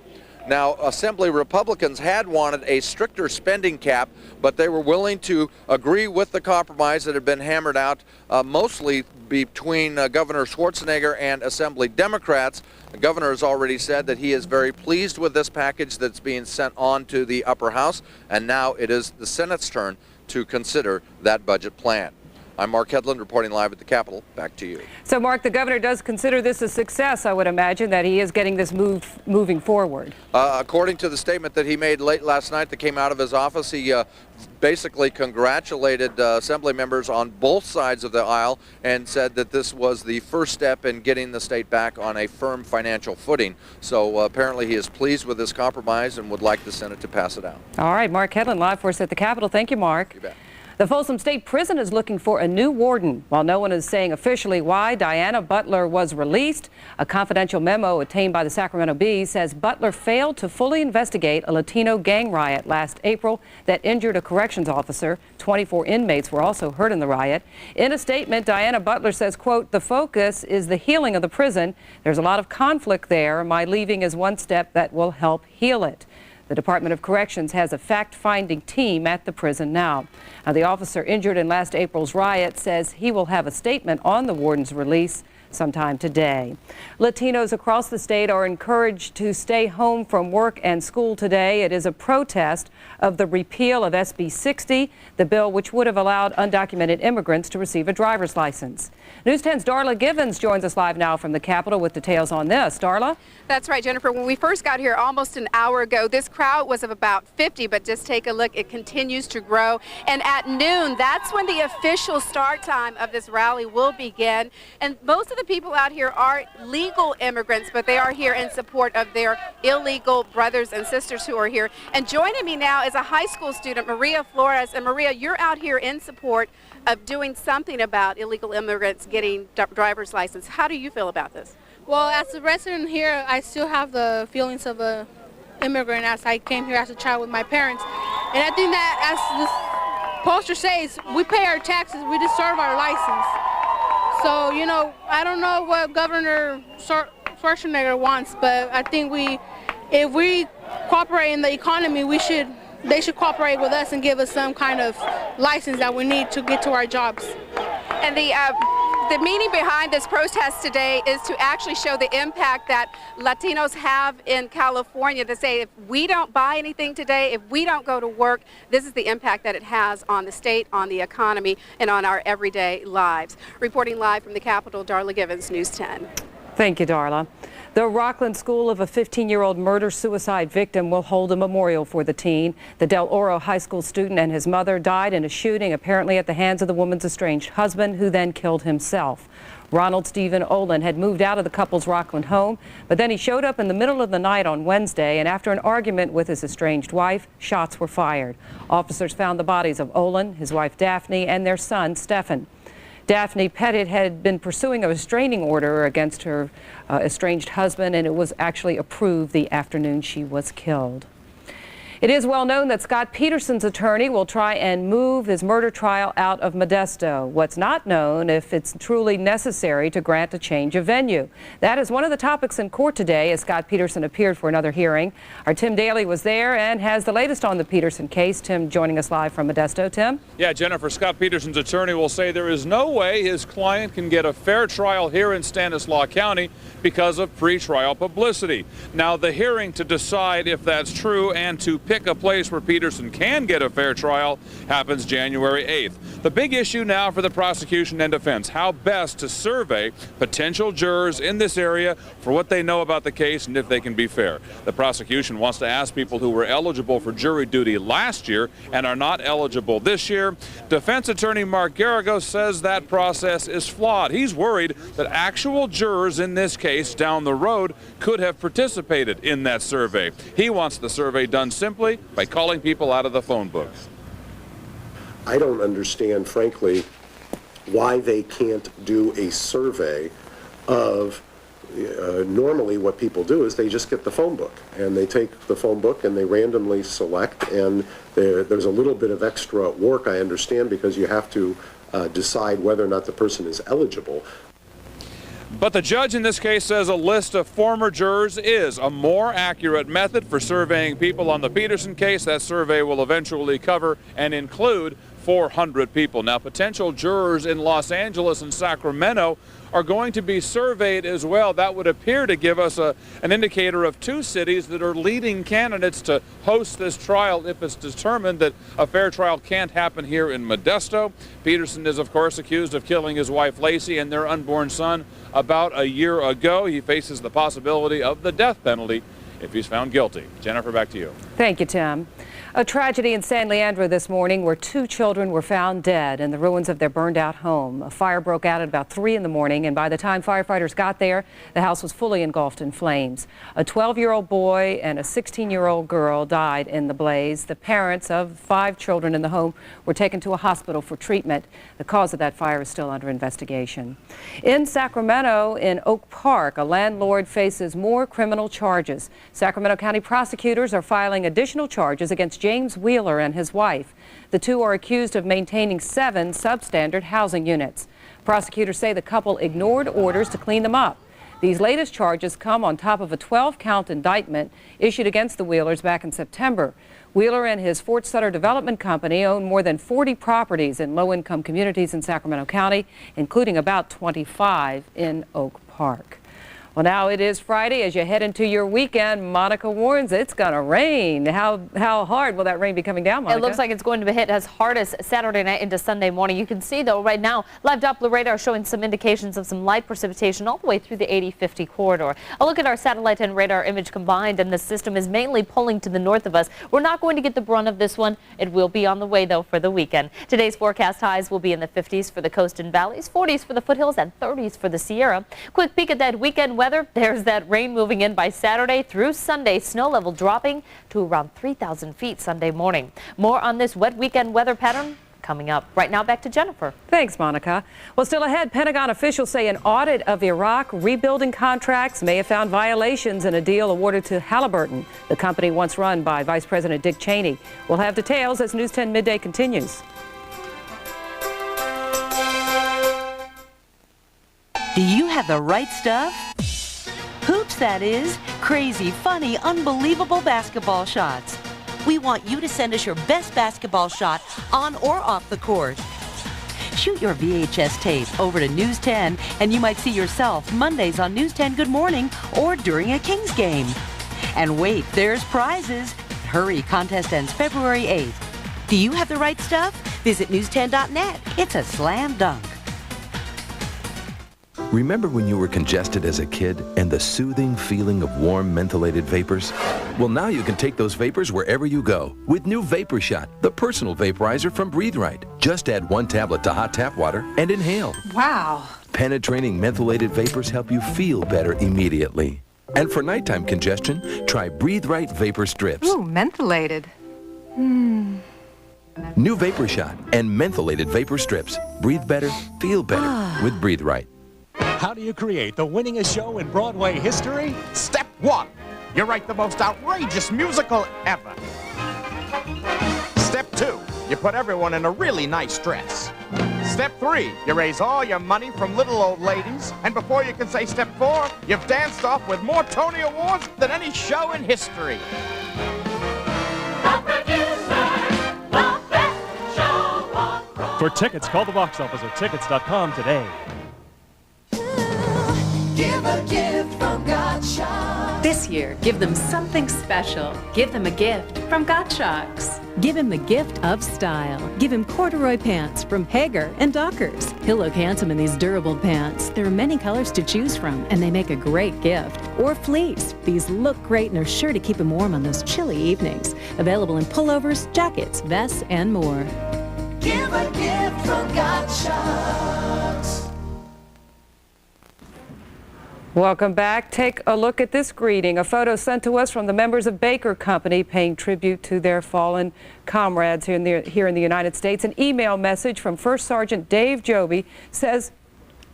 Now, Assembly Republicans had wanted a stricter spending cap, but they were willing to agree with the compromise that had been hammered out mostly between Governor Schwarzenegger and Assembly Democrats. The governor has already said that he is very pleased with this package that's being sent on to the upper house, and now it is the Senate's turn to consider that budget plan. I'm Mark Hedlund reporting live at the Capitol. Back to you. So, Mark, the governor does consider this a success, I would imagine, that he is getting this moving forward. According to the statement that he made late last night that came out of his office, he basically congratulated Assembly members on both sides of the aisle and said that this was the first step in getting the state back on a firm financial footing. So apparently he is pleased with this compromise and would like the Senate to pass it out. All right, Mark Hedlund live for us at the Capitol. Thank you, Mark. You bet. The Folsom State Prison is looking for a new warden. While no one is saying officially why Diana Butler was released, a confidential memo obtained by the Sacramento Bee says Butler failed to fully investigate a Latino gang riot last April that injured a corrections officer. 24 inmates were also hurt in the riot. In a statement, Diana Butler says, quote, "The focus is the healing of the prison. There's a lot of conflict there. My leaving is one step that will help heal it." The Department of Corrections has a fact-finding team at the prison now. The officer injured in last April's riot says he will have a statement on the warden's release sometime today. Latinos across the state are encouraged to stay home from work and school today. It is a protest of the repeal of SB 60, the bill which would have allowed undocumented immigrants to receive a driver's license. News 10's Darla Givens joins us live now from the Capitol with details on this. Darla? That's right, Jennifer. When we first got here almost an hour ago, this crowd was of about 50, but just take a look. It continues to grow. And at noon, that's when the official start time of this rally will begin. And most of the people out here are legal immigrants, but they are here in support of their illegal brothers and sisters who are here. And joining me now is a high school student, Maria Flores. And Maria, you're out here in support of doing something about illegal immigrants getting driver's license. How do you feel about this? Well, as a resident here, I still have the feelings of an immigrant as I came here as a child with my parents. And I think that, as this poster says, we pay our taxes, we deserve our license. So, you know, I don't know what Governor Schwarzenegger wants, but I think if we cooperate in the economy, they should cooperate with us and give us some kind of license that we need to get to our jobs. And the meaning behind this protest today is to actually show the impact that Latinos have in California, to say if we don't buy anything today, if we don't go to work, this is the impact that it has on the state, on the economy, and on our everyday lives. Reporting live from the Capitol, Darla Givens, News 10. Thank you, Darla. The Rockland School of a 15-year-old murder-suicide victim will hold a memorial for the teen. The Del Oro High School student and his mother died in a shooting, apparently at the hands of the woman's estranged husband, who then killed himself. Ronald Stephen Olin had moved out of the couple's Rockland home, but then he showed up in the middle of the night on Wednesday, and after an argument with his estranged wife, shots were fired. Officers found the bodies of Olin, his wife Daphne, and their son Stephen. Daphne Pettit had been pursuing a restraining order against her estranged husband, and it was actually approved the afternoon she was killed. It is well known that Scott Peterson's attorney will try and move his murder trial out of Modesto. What's not known if it's truly necessary to grant a change of venue. That is one of the topics in court today as Scott Peterson appeared for another hearing. Our Tim Daly was there and has the latest on the Peterson case. Tim joining us live from Modesto. Tim? Yeah, Jennifer, Scott Peterson's attorney will say there is no way his client can get a fair trial here in Stanislaus County because of pretrial publicity. Now, the hearing to decide if that's true and to pick a place where Peterson can get a fair trial happens January 8th. The big issue now for the prosecution and defense, how best to survey potential jurors in this area for what they know about the case and if they can be fair. The prosecution wants to ask people who were eligible for jury duty last year and are not eligible this year. Defense attorney Mark Garagos says that process is flawed. He's worried that actual jurors in this case down the road could have participated in that survey. He wants the survey done simply by calling people out of the phone book. I don't understand, frankly, why they can't do a survey of normally what people do is they just get the phone book and they take the phone book and they randomly select, and there's a little bit of extra work, I understand, because you have to decide whether or not the person is eligible. But the judge in this case says a list of former jurors is a more accurate method for surveying people on the Peterson case. That survey will eventually cover and include 400 people. Now, potential jurors in Los Angeles and Sacramento are going to be surveyed as well. That would appear to give us an indicator of two cities that are leading candidates to host this trial if it's determined that a fair trial can't happen here in Modesto. Peterson is, of course, accused of killing his wife Lacey and their unborn son about a year ago. He faces the possibility of the death penalty if he's found guilty. Jennifer, back to you. Thank you, Tim. A tragedy in San Leandro this morning where 2 children were found dead in the ruins of their burned-out home. A fire broke out at about 3 in the morning, and by the time firefighters got there, the house was fully engulfed in flames. A 12-year-old boy and a 16-year-old girl died in the blaze. The parents of 5 children in the home were taken to a hospital for treatment. The cause of that fire is still under investigation. In Sacramento, in Oak Park, a landlord faces more criminal charges. Sacramento County prosecutors are filing additional charges against James Wheeler and his wife. The 2 are accused of maintaining 7 substandard housing units. Prosecutors say the couple ignored orders to clean them up. These latest charges come on top of a 12-count indictment issued against the Wheelers back in September. Wheeler and his Fort Sutter Development Company own more than 40 properties in low-income communities in Sacramento County, including about 25 in Oak Park. Well, now it is Friday. As you head into your weekend, Monica warns it's going to rain. How hard will that rain be coming down, Monica? It looks like it's going to hit as hard as Saturday night into Sunday morning. You can see, though, right now, live Doppler radar showing some indications of some light precipitation all the way through the 80-50 corridor. A look at our satellite and radar image combined, and the system is mainly pulling to the north of us. We're not going to get the brunt of this one. It will be on the way, though, for the weekend. Today's forecast highs will be in the 50s for the coast and valleys, 40s for the foothills, and 30s for the Sierra. Quick peek at that weekend weather. There's that rain moving in by Saturday through Sunday. Snow level dropping to around 3,000 feet Sunday morning. More on this wet weekend weather pattern coming up. Right now, back to Jennifer. Thanks, Monica. Well, still ahead, Pentagon officials say an audit of Iraq rebuilding contracts may have found violations in a deal awarded to Halliburton, the company once run by Vice President Dick Cheney. We'll have details as News 10 Midday continues. Do you have the right stuff? Hoops, that is. Crazy, funny, unbelievable basketball shots. We want you to send us your best basketball shot on or off the court. Shoot your VHS tape over to News 10 and you might see yourself Mondays on News 10 Good Morning or during a Kings game. And wait, there's prizes. Hurry, contest ends February 8th. Do you have the right stuff? Visit news10.net. It's a slam dunk. Remember when you were congested as a kid and the soothing feeling of warm mentholated vapors? Well, now you can take those vapors wherever you go with new Vapor Shot, the personal vaporizer from Breathe Right. Just add 1 tablet to hot tap water and inhale. Wow. Penetrating mentholated vapors help you feel better immediately. And for nighttime congestion, try Breathe Right Vapor Strips. Ooh, mentholated. New Vapor Shot and mentholated vapor strips. Breathe better, feel better with Breathe Right. How do you create the winningest show in Broadway history? Step 1. You write the most outrageous musical ever. Step 2. You put everyone in a really nice dress. Step 3. You raise all your money from little old ladies. And before you can say step 4, you've danced off with more Tony Awards than any show in history. For tickets, call the box office or tickets.com today. Give a gift from God's shop. This year, give them something special. Give them a gift from Gottschalk's. Give him the gift of style. Give him corduroy pants from Hager and Dockers. He'll look handsome in these durable pants. There are many colors to choose from, and they make a great gift. Or fleece. These look great and are sure to keep him warm on those chilly evenings. Available in pullovers, jackets, vests, and more. Give a gift from Gottschalk's. Welcome back. Take a look at this greeting. A photo sent to us from the members of Baker Company paying tribute to their fallen comrades here in the United States. An email message from First Sergeant Dave Joby says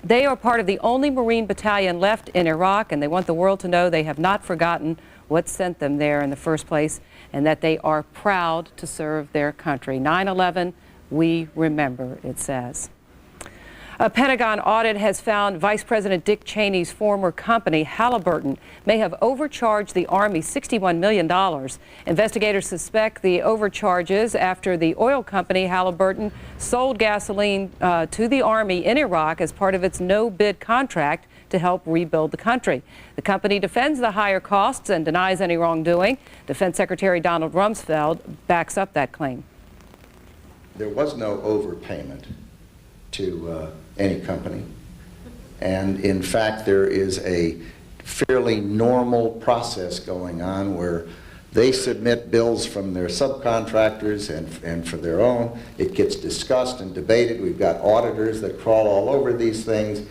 they are part of the only Marine battalion left in Iraq, and they want the world to know they have not forgotten what sent them there in the first place, and that they are proud to serve their country. 9/11, we remember, it says. A Pentagon audit has found Vice President Dick Cheney's former company, Halliburton, may have overcharged the Army $61 million. Investigators suspect the overcharges after the oil company, Halliburton, sold gasoline to the Army in Iraq as part of its no-bid contract to help rebuild the country. The company defends the higher costs and denies any wrongdoing. Defense Secretary Donald Rumsfeld backs up that claim. There was no overpayment to any company, and in fact there is a fairly normal process going on where they submit bills from their subcontractors and for their own. It gets discussed and debated. We've got auditors that crawl all over these things.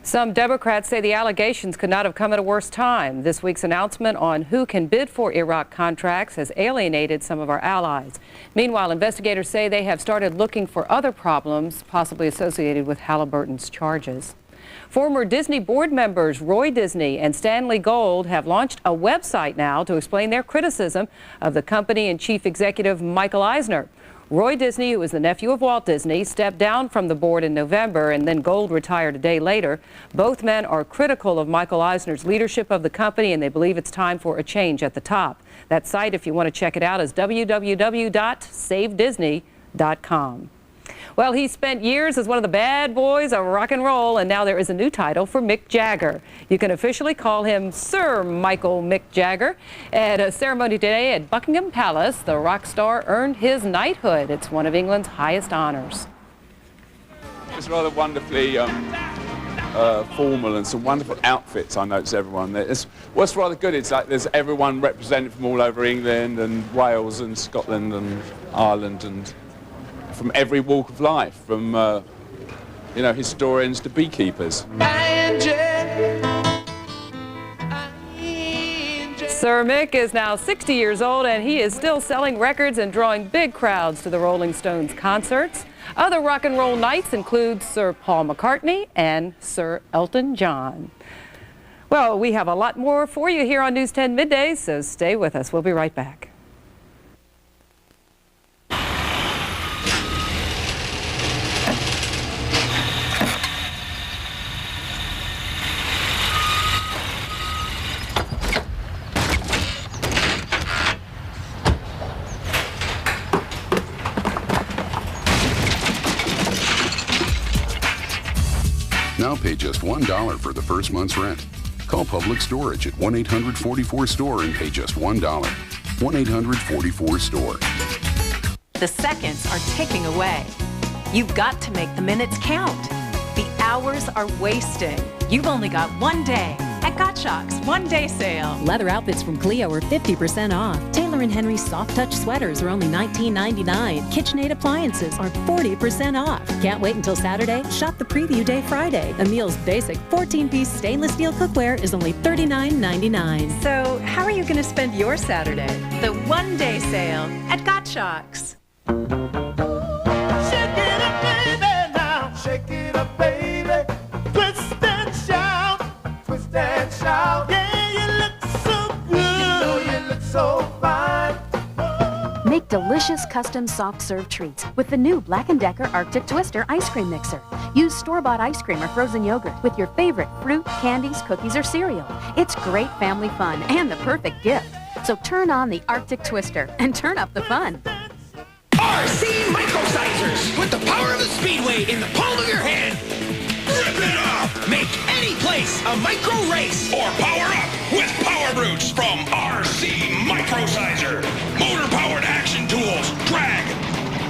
Some Democrats say the allegations could not have come at a worse time. This week's announcement on who can bid for Iraq contracts has alienated some of our allies. Meanwhile, investigators say they have started looking for other problems possibly associated with Halliburton's charges. Former Disney board members Roy Disney and Stanley Gold have launched a website now to explain their criticism of the company and chief executive Michael Eisner. Roy Disney, who is the nephew of Walt Disney, stepped down from the board in November, and then Gold retired a day later. Both men are critical of Michael Eisner's leadership of the company, and they believe it's time for a change at the top. That site, if you want to check it out, is www.savedisney.com. Well, he spent years as one of the bad boys of rock and roll, and now there is a new title for Mick Jagger. You can officially call him Sir Michael Mick Jagger. At a ceremony today at Buckingham Palace, the rock star earned his knighthood. It's one of England's highest honors. It's rather wonderfully formal and some wonderful outfits, I notice everyone. What's rather good is like there's everyone represented from all over England and Wales and Scotland and Ireland and from every walk of life, from historians to beekeepers. Sir Mick is now 60 years old, and he is still selling records and drawing big crowds to the Rolling Stones concerts. Other rock and roll nights include Sir Paul McCartney and Sir Elton John. Well, we have a lot more for you here on News 10 Midday, so stay with us. We'll be right back. Now pay just $1 for the first month's rent. Call Public Storage at 1-800-44-STORE and pay just $1. 1-800-44-STORE. The seconds are ticking away. You've got to make the minutes count. The hours are wasting. You've only got one day at Gottschalk's one-day sale. Leather outfits from Clio are 50% off. Taylor & Henry's soft touch sweaters are only $19.99. KitchenAid appliances are 40% off. Can't wait until Saturday? Shop the preview day Friday. Emile's basic 14-piece stainless steel cookware is only $39.99. So how are you going to spend your Saturday? The one-day sale at Gottschalk's. Shake it up, baby, now. Shake it up, baby. Twist and shout. Twist and shout. Yeah, you look so good. You know you look so fine. Make delicious custom soft serve treats with the new Black & Decker Arctic Twister ice cream mixer. Use store-bought ice cream or frozen yogurt with your favorite fruit, candies, cookies, or cereal. It's great family fun and the perfect gift. So turn on the Arctic Twister and turn up the fun. RC Microsizers. Put the power of the Speedway in the palm of your hand. Rip it up. Make any place a micro race. Or power up with roots from RC Microsizer. Motor-powered action tools, drag,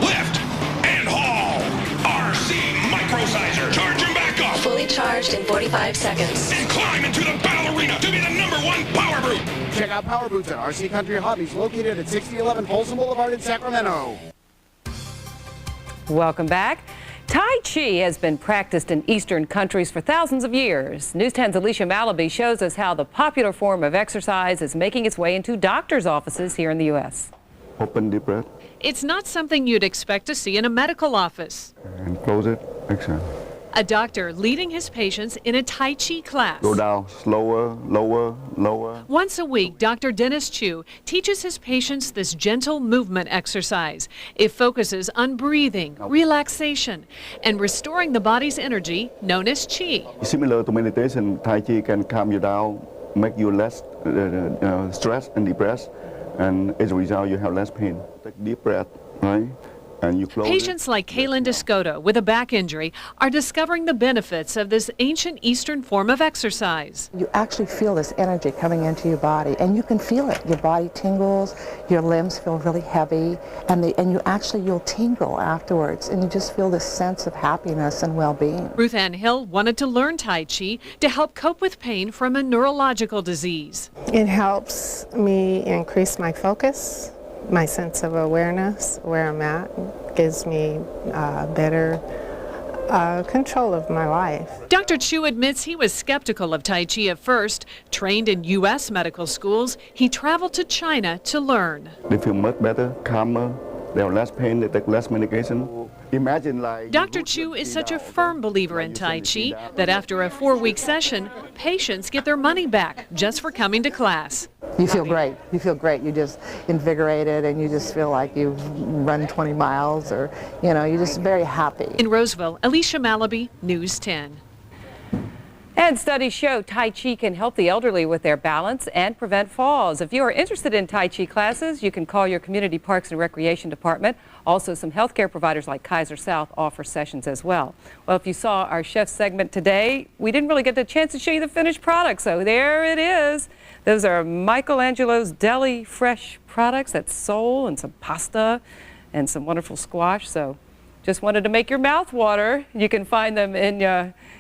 lift, and haul. RC Microsizer. Charge him back up. Fully charged in 45 seconds. And climb into the battle arena to be the #1 power boot. Check out Power Boots at RC Country Hobbies, located at 6011 Folsom Boulevard in Sacramento. Welcome back. Tai Chi has been practiced in Eastern countries for thousands of years. News 10's Alicia Malaby shows us how the popular form of exercise is making its way into doctors' offices here in the U.S. Open deep breath. It's not something you'd expect to see in a medical office. And close it. Exhale. A doctor leading his patients in a Tai Chi class. Go down slower, lower, lower. Once a week, Dr. Dennis Chu teaches his patients this gentle movement exercise. It focuses on breathing, relaxation, and restoring the body's energy, known as Chi. Similar to meditation, Tai Chi can calm you down, make you less stressed and depressed, and as a result, you have less pain. Take a deep breath, right? And you close Patients like Kaylin Descoto with a back injury are discovering the benefits of this ancient Eastern form of exercise. You actually feel this energy coming into your body, and you can feel it. Your body tingles, your limbs feel really heavy, and you'll tingle afterwards, and you just feel this sense of happiness and well-being. Ruth Ann Hill wanted to learn Tai Chi to help cope with pain from a neurological disease. It helps me increase my focus, my sense of awareness, where I'm at, gives me better control of my life. Dr. Chu admits he was skeptical of Tai Chi at first. Trained in U.S. medical schools, he traveled to China to learn. They feel much better, calmer, they have less pain, they take less medication. Imagine like... Dr. Chu is such a firm believer in Tai Chi that after a 4-week session, patients get their money back just for coming to class. You feel great. You feel great. You just invigorated, and you just feel like you've run 20 miles, or, you're just very happy. In Roseville, Alicia Malaby, News 10. And studies show Tai Chi can help the elderly with their balance and prevent falls. If you are interested in Tai Chi classes, you can call your community parks and recreation department. Also, some healthcare providers like Kaiser South offer sessions as well. Well, if you saw our chef segment today, we didn't really get the chance to show you the finished product, so there it is. Those are Michelangelo's Deli Fresh products. That's sole and some pasta and some wonderful squash. So just wanted to make your mouth water. You can find them in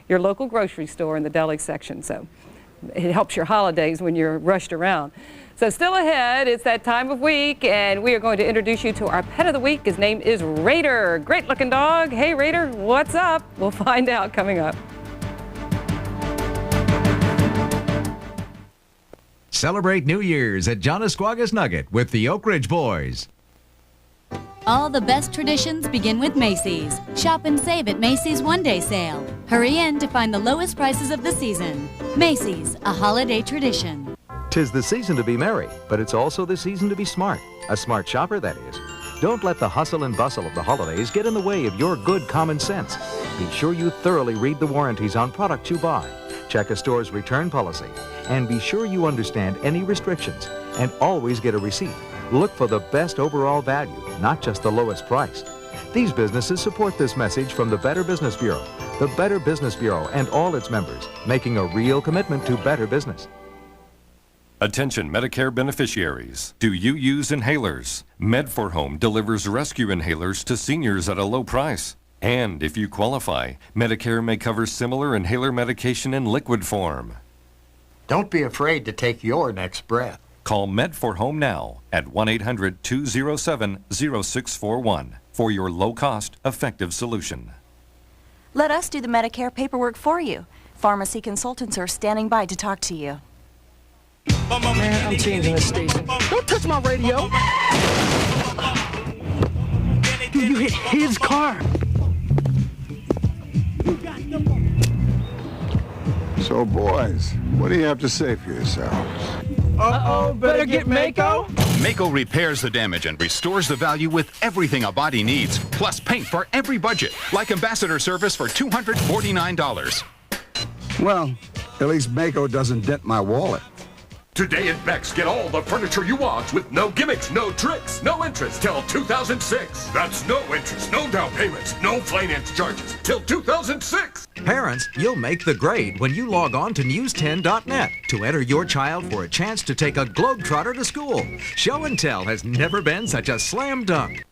your local grocery store in the deli section. So it helps your holidays when you're rushed around. So still ahead, it's that time of week, and we are going to introduce you to our pet of the week. His name is Raider. Great looking dog. Hey Raider, what's up? We'll find out coming up. Celebrate New Year's at John Esquaga's Nugget with the Oak Ridge Boys. All the best traditions begin with Macy's. Shop and save at Macy's One-Day Sale. Hurry in to find the lowest prices of the season. Macy's, a holiday tradition. 'Tis the season to be merry, but it's also the season to be smart. A smart shopper, that is. Don't let the hustle and bustle of the holidays get in the way of your good common sense. Be sure you thoroughly read the warranties on products you buy. Check a store's return policy. And be sure you understand any restrictions. And always get a receipt. Look for the best overall value, not just the lowest price. These businesses support this message from the Better Business Bureau. The Better Business Bureau and all its members, making a real commitment to better business. Attention Medicare beneficiaries. Do you use inhalers? Med4Home delivers rescue inhalers to seniors at a low price. And if you qualify, Medicare may cover similar inhaler medication in liquid form. Don't be afraid to take your next breath. Call Med4Home now at 1-800-207-0641 for your low-cost, effective solution. Let us do the Medicare paperwork for you. Pharmacy consultants are standing by to talk to you. Man, I'm changing the station. Don't touch my radio. Dude, you hit his car. So, boys, what do you have to say for yourselves? Uh-oh, better get Mako? Mako repairs the damage and restores the value with everything a body needs, plus paint for every budget, like ambassador service for $249. Well, at least Mako doesn't dent my wallet. Today at Beck's, get all the furniture you want with no gimmicks, no tricks, no interest till 2006. That's no interest, no down payments, no finance charges till 2006. Parents, you'll make the grade when you log on to news10.net to enter your child for a chance to take a globetrotter to school. Show and tell has never been such a slam dunk.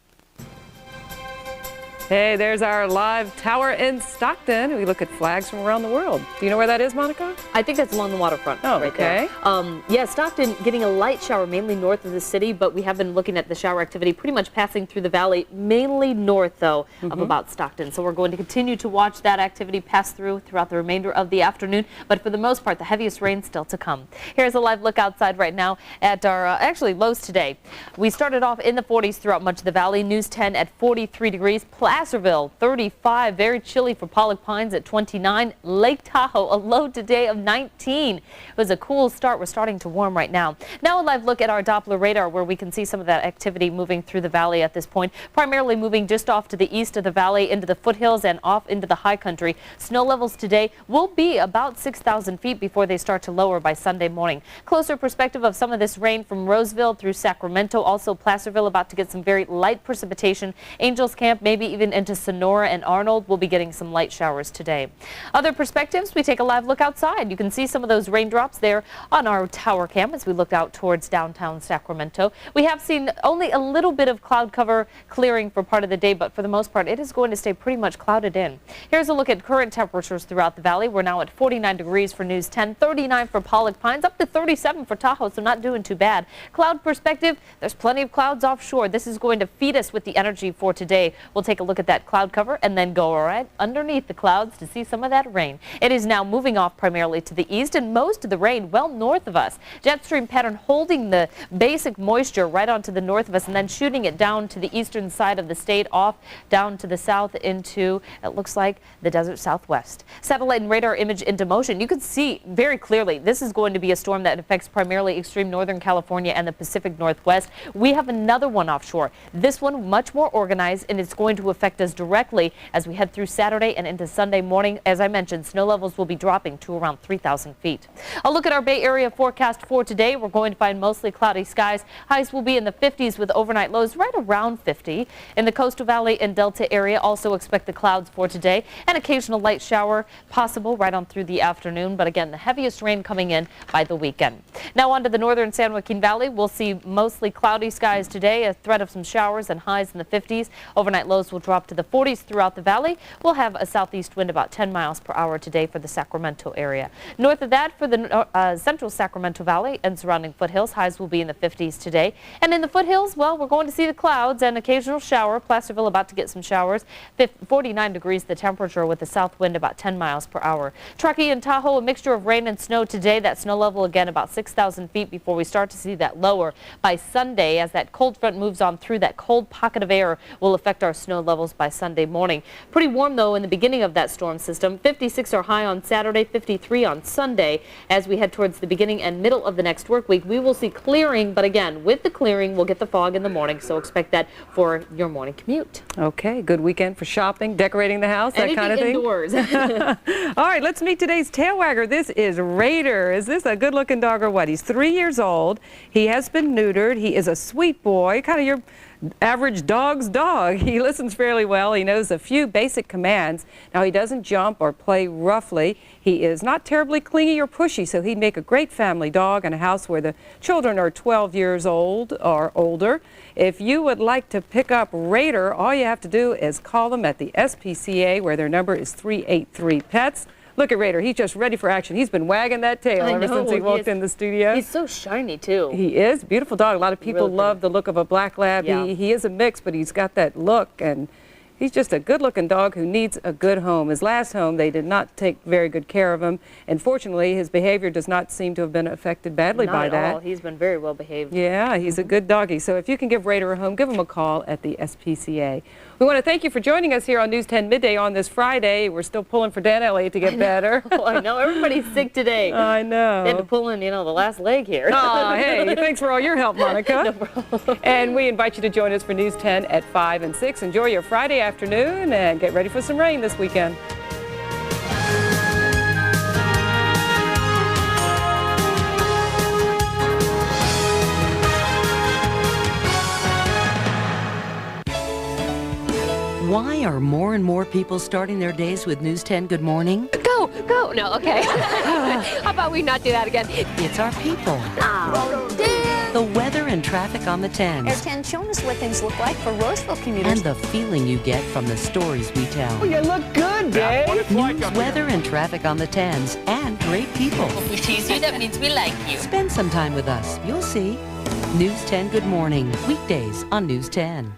Hey, there's our live tower in Stockton. We look at flags from around the world. Do you know where that is, Monica? I think that's along the waterfront. Oh, right okay. There. Yeah, Stockton getting a light shower mainly north of the city, but we have been looking at the shower activity pretty much passing through the valley, mainly north, though, of about Stockton. So we're going to continue to watch that activity pass throughout the remainder of the afternoon, but for the most part, the heaviest rain still to come. Here's a live look outside right now at our, actually, lows today. We started off in the 40s throughout much of the valley. News 10 at 43 degrees. Placerville, 35. Very chilly for Pollock Pines at 29. Lake Tahoe, a low today of 19. It was a cool start. We're starting to warm right now. Now a live look at our Doppler radar where we can see some of that activity moving through the valley at this point, primarily moving just off to the east of the valley into the foothills and off into the high country. Snow levels today will be about 6,000 feet before they start to lower by Sunday morning. Closer perspective of some of this rain from Roseville through Sacramento, also Placerville about to get some very light precipitation. Angels Camp, maybe even into Sonora and Arnold will be getting some light showers today. Other perspectives, we take a live look outside. You can see some of those raindrops there on our tower cam as we look out towards downtown Sacramento. We have seen only a little bit of cloud cover clearing for part of the day, but for the most part, it is going to stay pretty much clouded in. Here's a look at current temperatures throughout the valley. We're now at 49 degrees for News 10, 39 for Pollock Pines, up to 37 for Tahoe, so not doing too bad. Cloud perspective, there's plenty of clouds offshore. This is going to feed us with the energy for today. We'll take a look at that cloud cover and then go right underneath the clouds to see some of that rain. It is now moving off primarily to the east and most of the rain well north of us. Jet stream pattern holding the basic moisture right onto the north of us and then shooting it down to the eastern side of the state off down to the south into, it looks like, the desert southwest. Satellite and radar image into motion. You can see very clearly this is going to be a storm that affects primarily extreme northern California and the Pacific Northwest. We have another one offshore. This one much more organized and it's going to affect us directly as we head through Saturday and into Sunday morning. As I mentioned, snow levels will be dropping to around 3,000 feet. A look at our Bay Area forecast for today. We're going to find mostly cloudy skies. Highs will be in the 50s with overnight lows right around 50. In the Coastal Valley and Delta area, also expect the clouds for today. An occasional light shower possible right on through the afternoon, but again, the heaviest rain coming in by the weekend. Now on to the northern San Joaquin Valley. We'll see mostly cloudy skies today, a threat of some showers and highs in the 50s. Overnight lows will drop to the 40s throughout the valley. We'll have a southeast wind about 10 miles per hour today for the Sacramento area. North of that, for the central Sacramento Valley and surrounding foothills, highs will be in the 50s today. And in the foothills, well, we're going to see the clouds and occasional shower. Placerville about to get some showers. 49 degrees the temperature with a south wind about 10 miles per hour. Truckee and Tahoe, a mixture of rain and snow today. That snow level again about 6,000 feet before we start to see that lower by Sunday as that cold front moves on through. That cold pocket of air will affect our snow levels by Sunday morning. Pretty warm though in the beginning of that storm system. 56 are high on Saturday, 53 on Sunday. As we head towards the beginning and middle of the next work week, we will see clearing, but again, with the clearing, we'll get the fog in the morning, so expect that for your morning commute. Okay, good weekend for shopping, decorating the house, that kind of thing. Indoors. All right, let's meet today's tail wagger. This is Raider. Is this a good-looking dog or what? He's 3 years old. He has been neutered. He is a sweet boy, kind of your average dog's dog. He listens fairly well. He knows a few basic commands. Now, he doesn't jump or play roughly. He is not terribly clingy or pushy, so he'd make a great family dog in a house where the children are 12 years old or older. If you would like to pick up Raider, all you have to do is call them at the SPCA, where their number is 383-PETS. Look at Raider. He's just ready for action. He's been wagging that tail ever since he walked in the studio. He's so shiny, too. He is. Beautiful dog. A lot of people Really love the look of a black lab. Yeah. He is a mix, but he's got that look, and he's just a good-looking dog who needs a good home. His last home, they did not take very good care of him, and fortunately, his behavior does not seem to have been affected badly by that. Not at all. He's been very well behaved. Yeah, he's a good doggy. So if you can give Raider a home, give him a call at the SPCA. We want to thank you for joining us here on News 10 Midday on this Friday. We're still pulling for Dan Elliott to get better. Oh, I know. Everybody's sick today. I know. They had to pull in, the last leg here. Oh, hey, thanks for all your help, Monica. No problem. And we invite you to join us for News 10 at 5 and 6. Enjoy your Friday afternoon and get ready for some rain this weekend. Why are more and more people starting their days with News 10 Good Morning? Go! No, okay. How about we not do that again? It's our people. Oh, The weather and traffic on the 10s. Air 10 showing us what things look like for Roseville commuters. And the feeling you get from the stories we tell. Oh, you look good, Dave. News, weather, and traffic on the 10s. And great people. If we tease you, that means we like you. Spend some time with us. You'll see. News 10 Good Morning. Weekdays on News 10.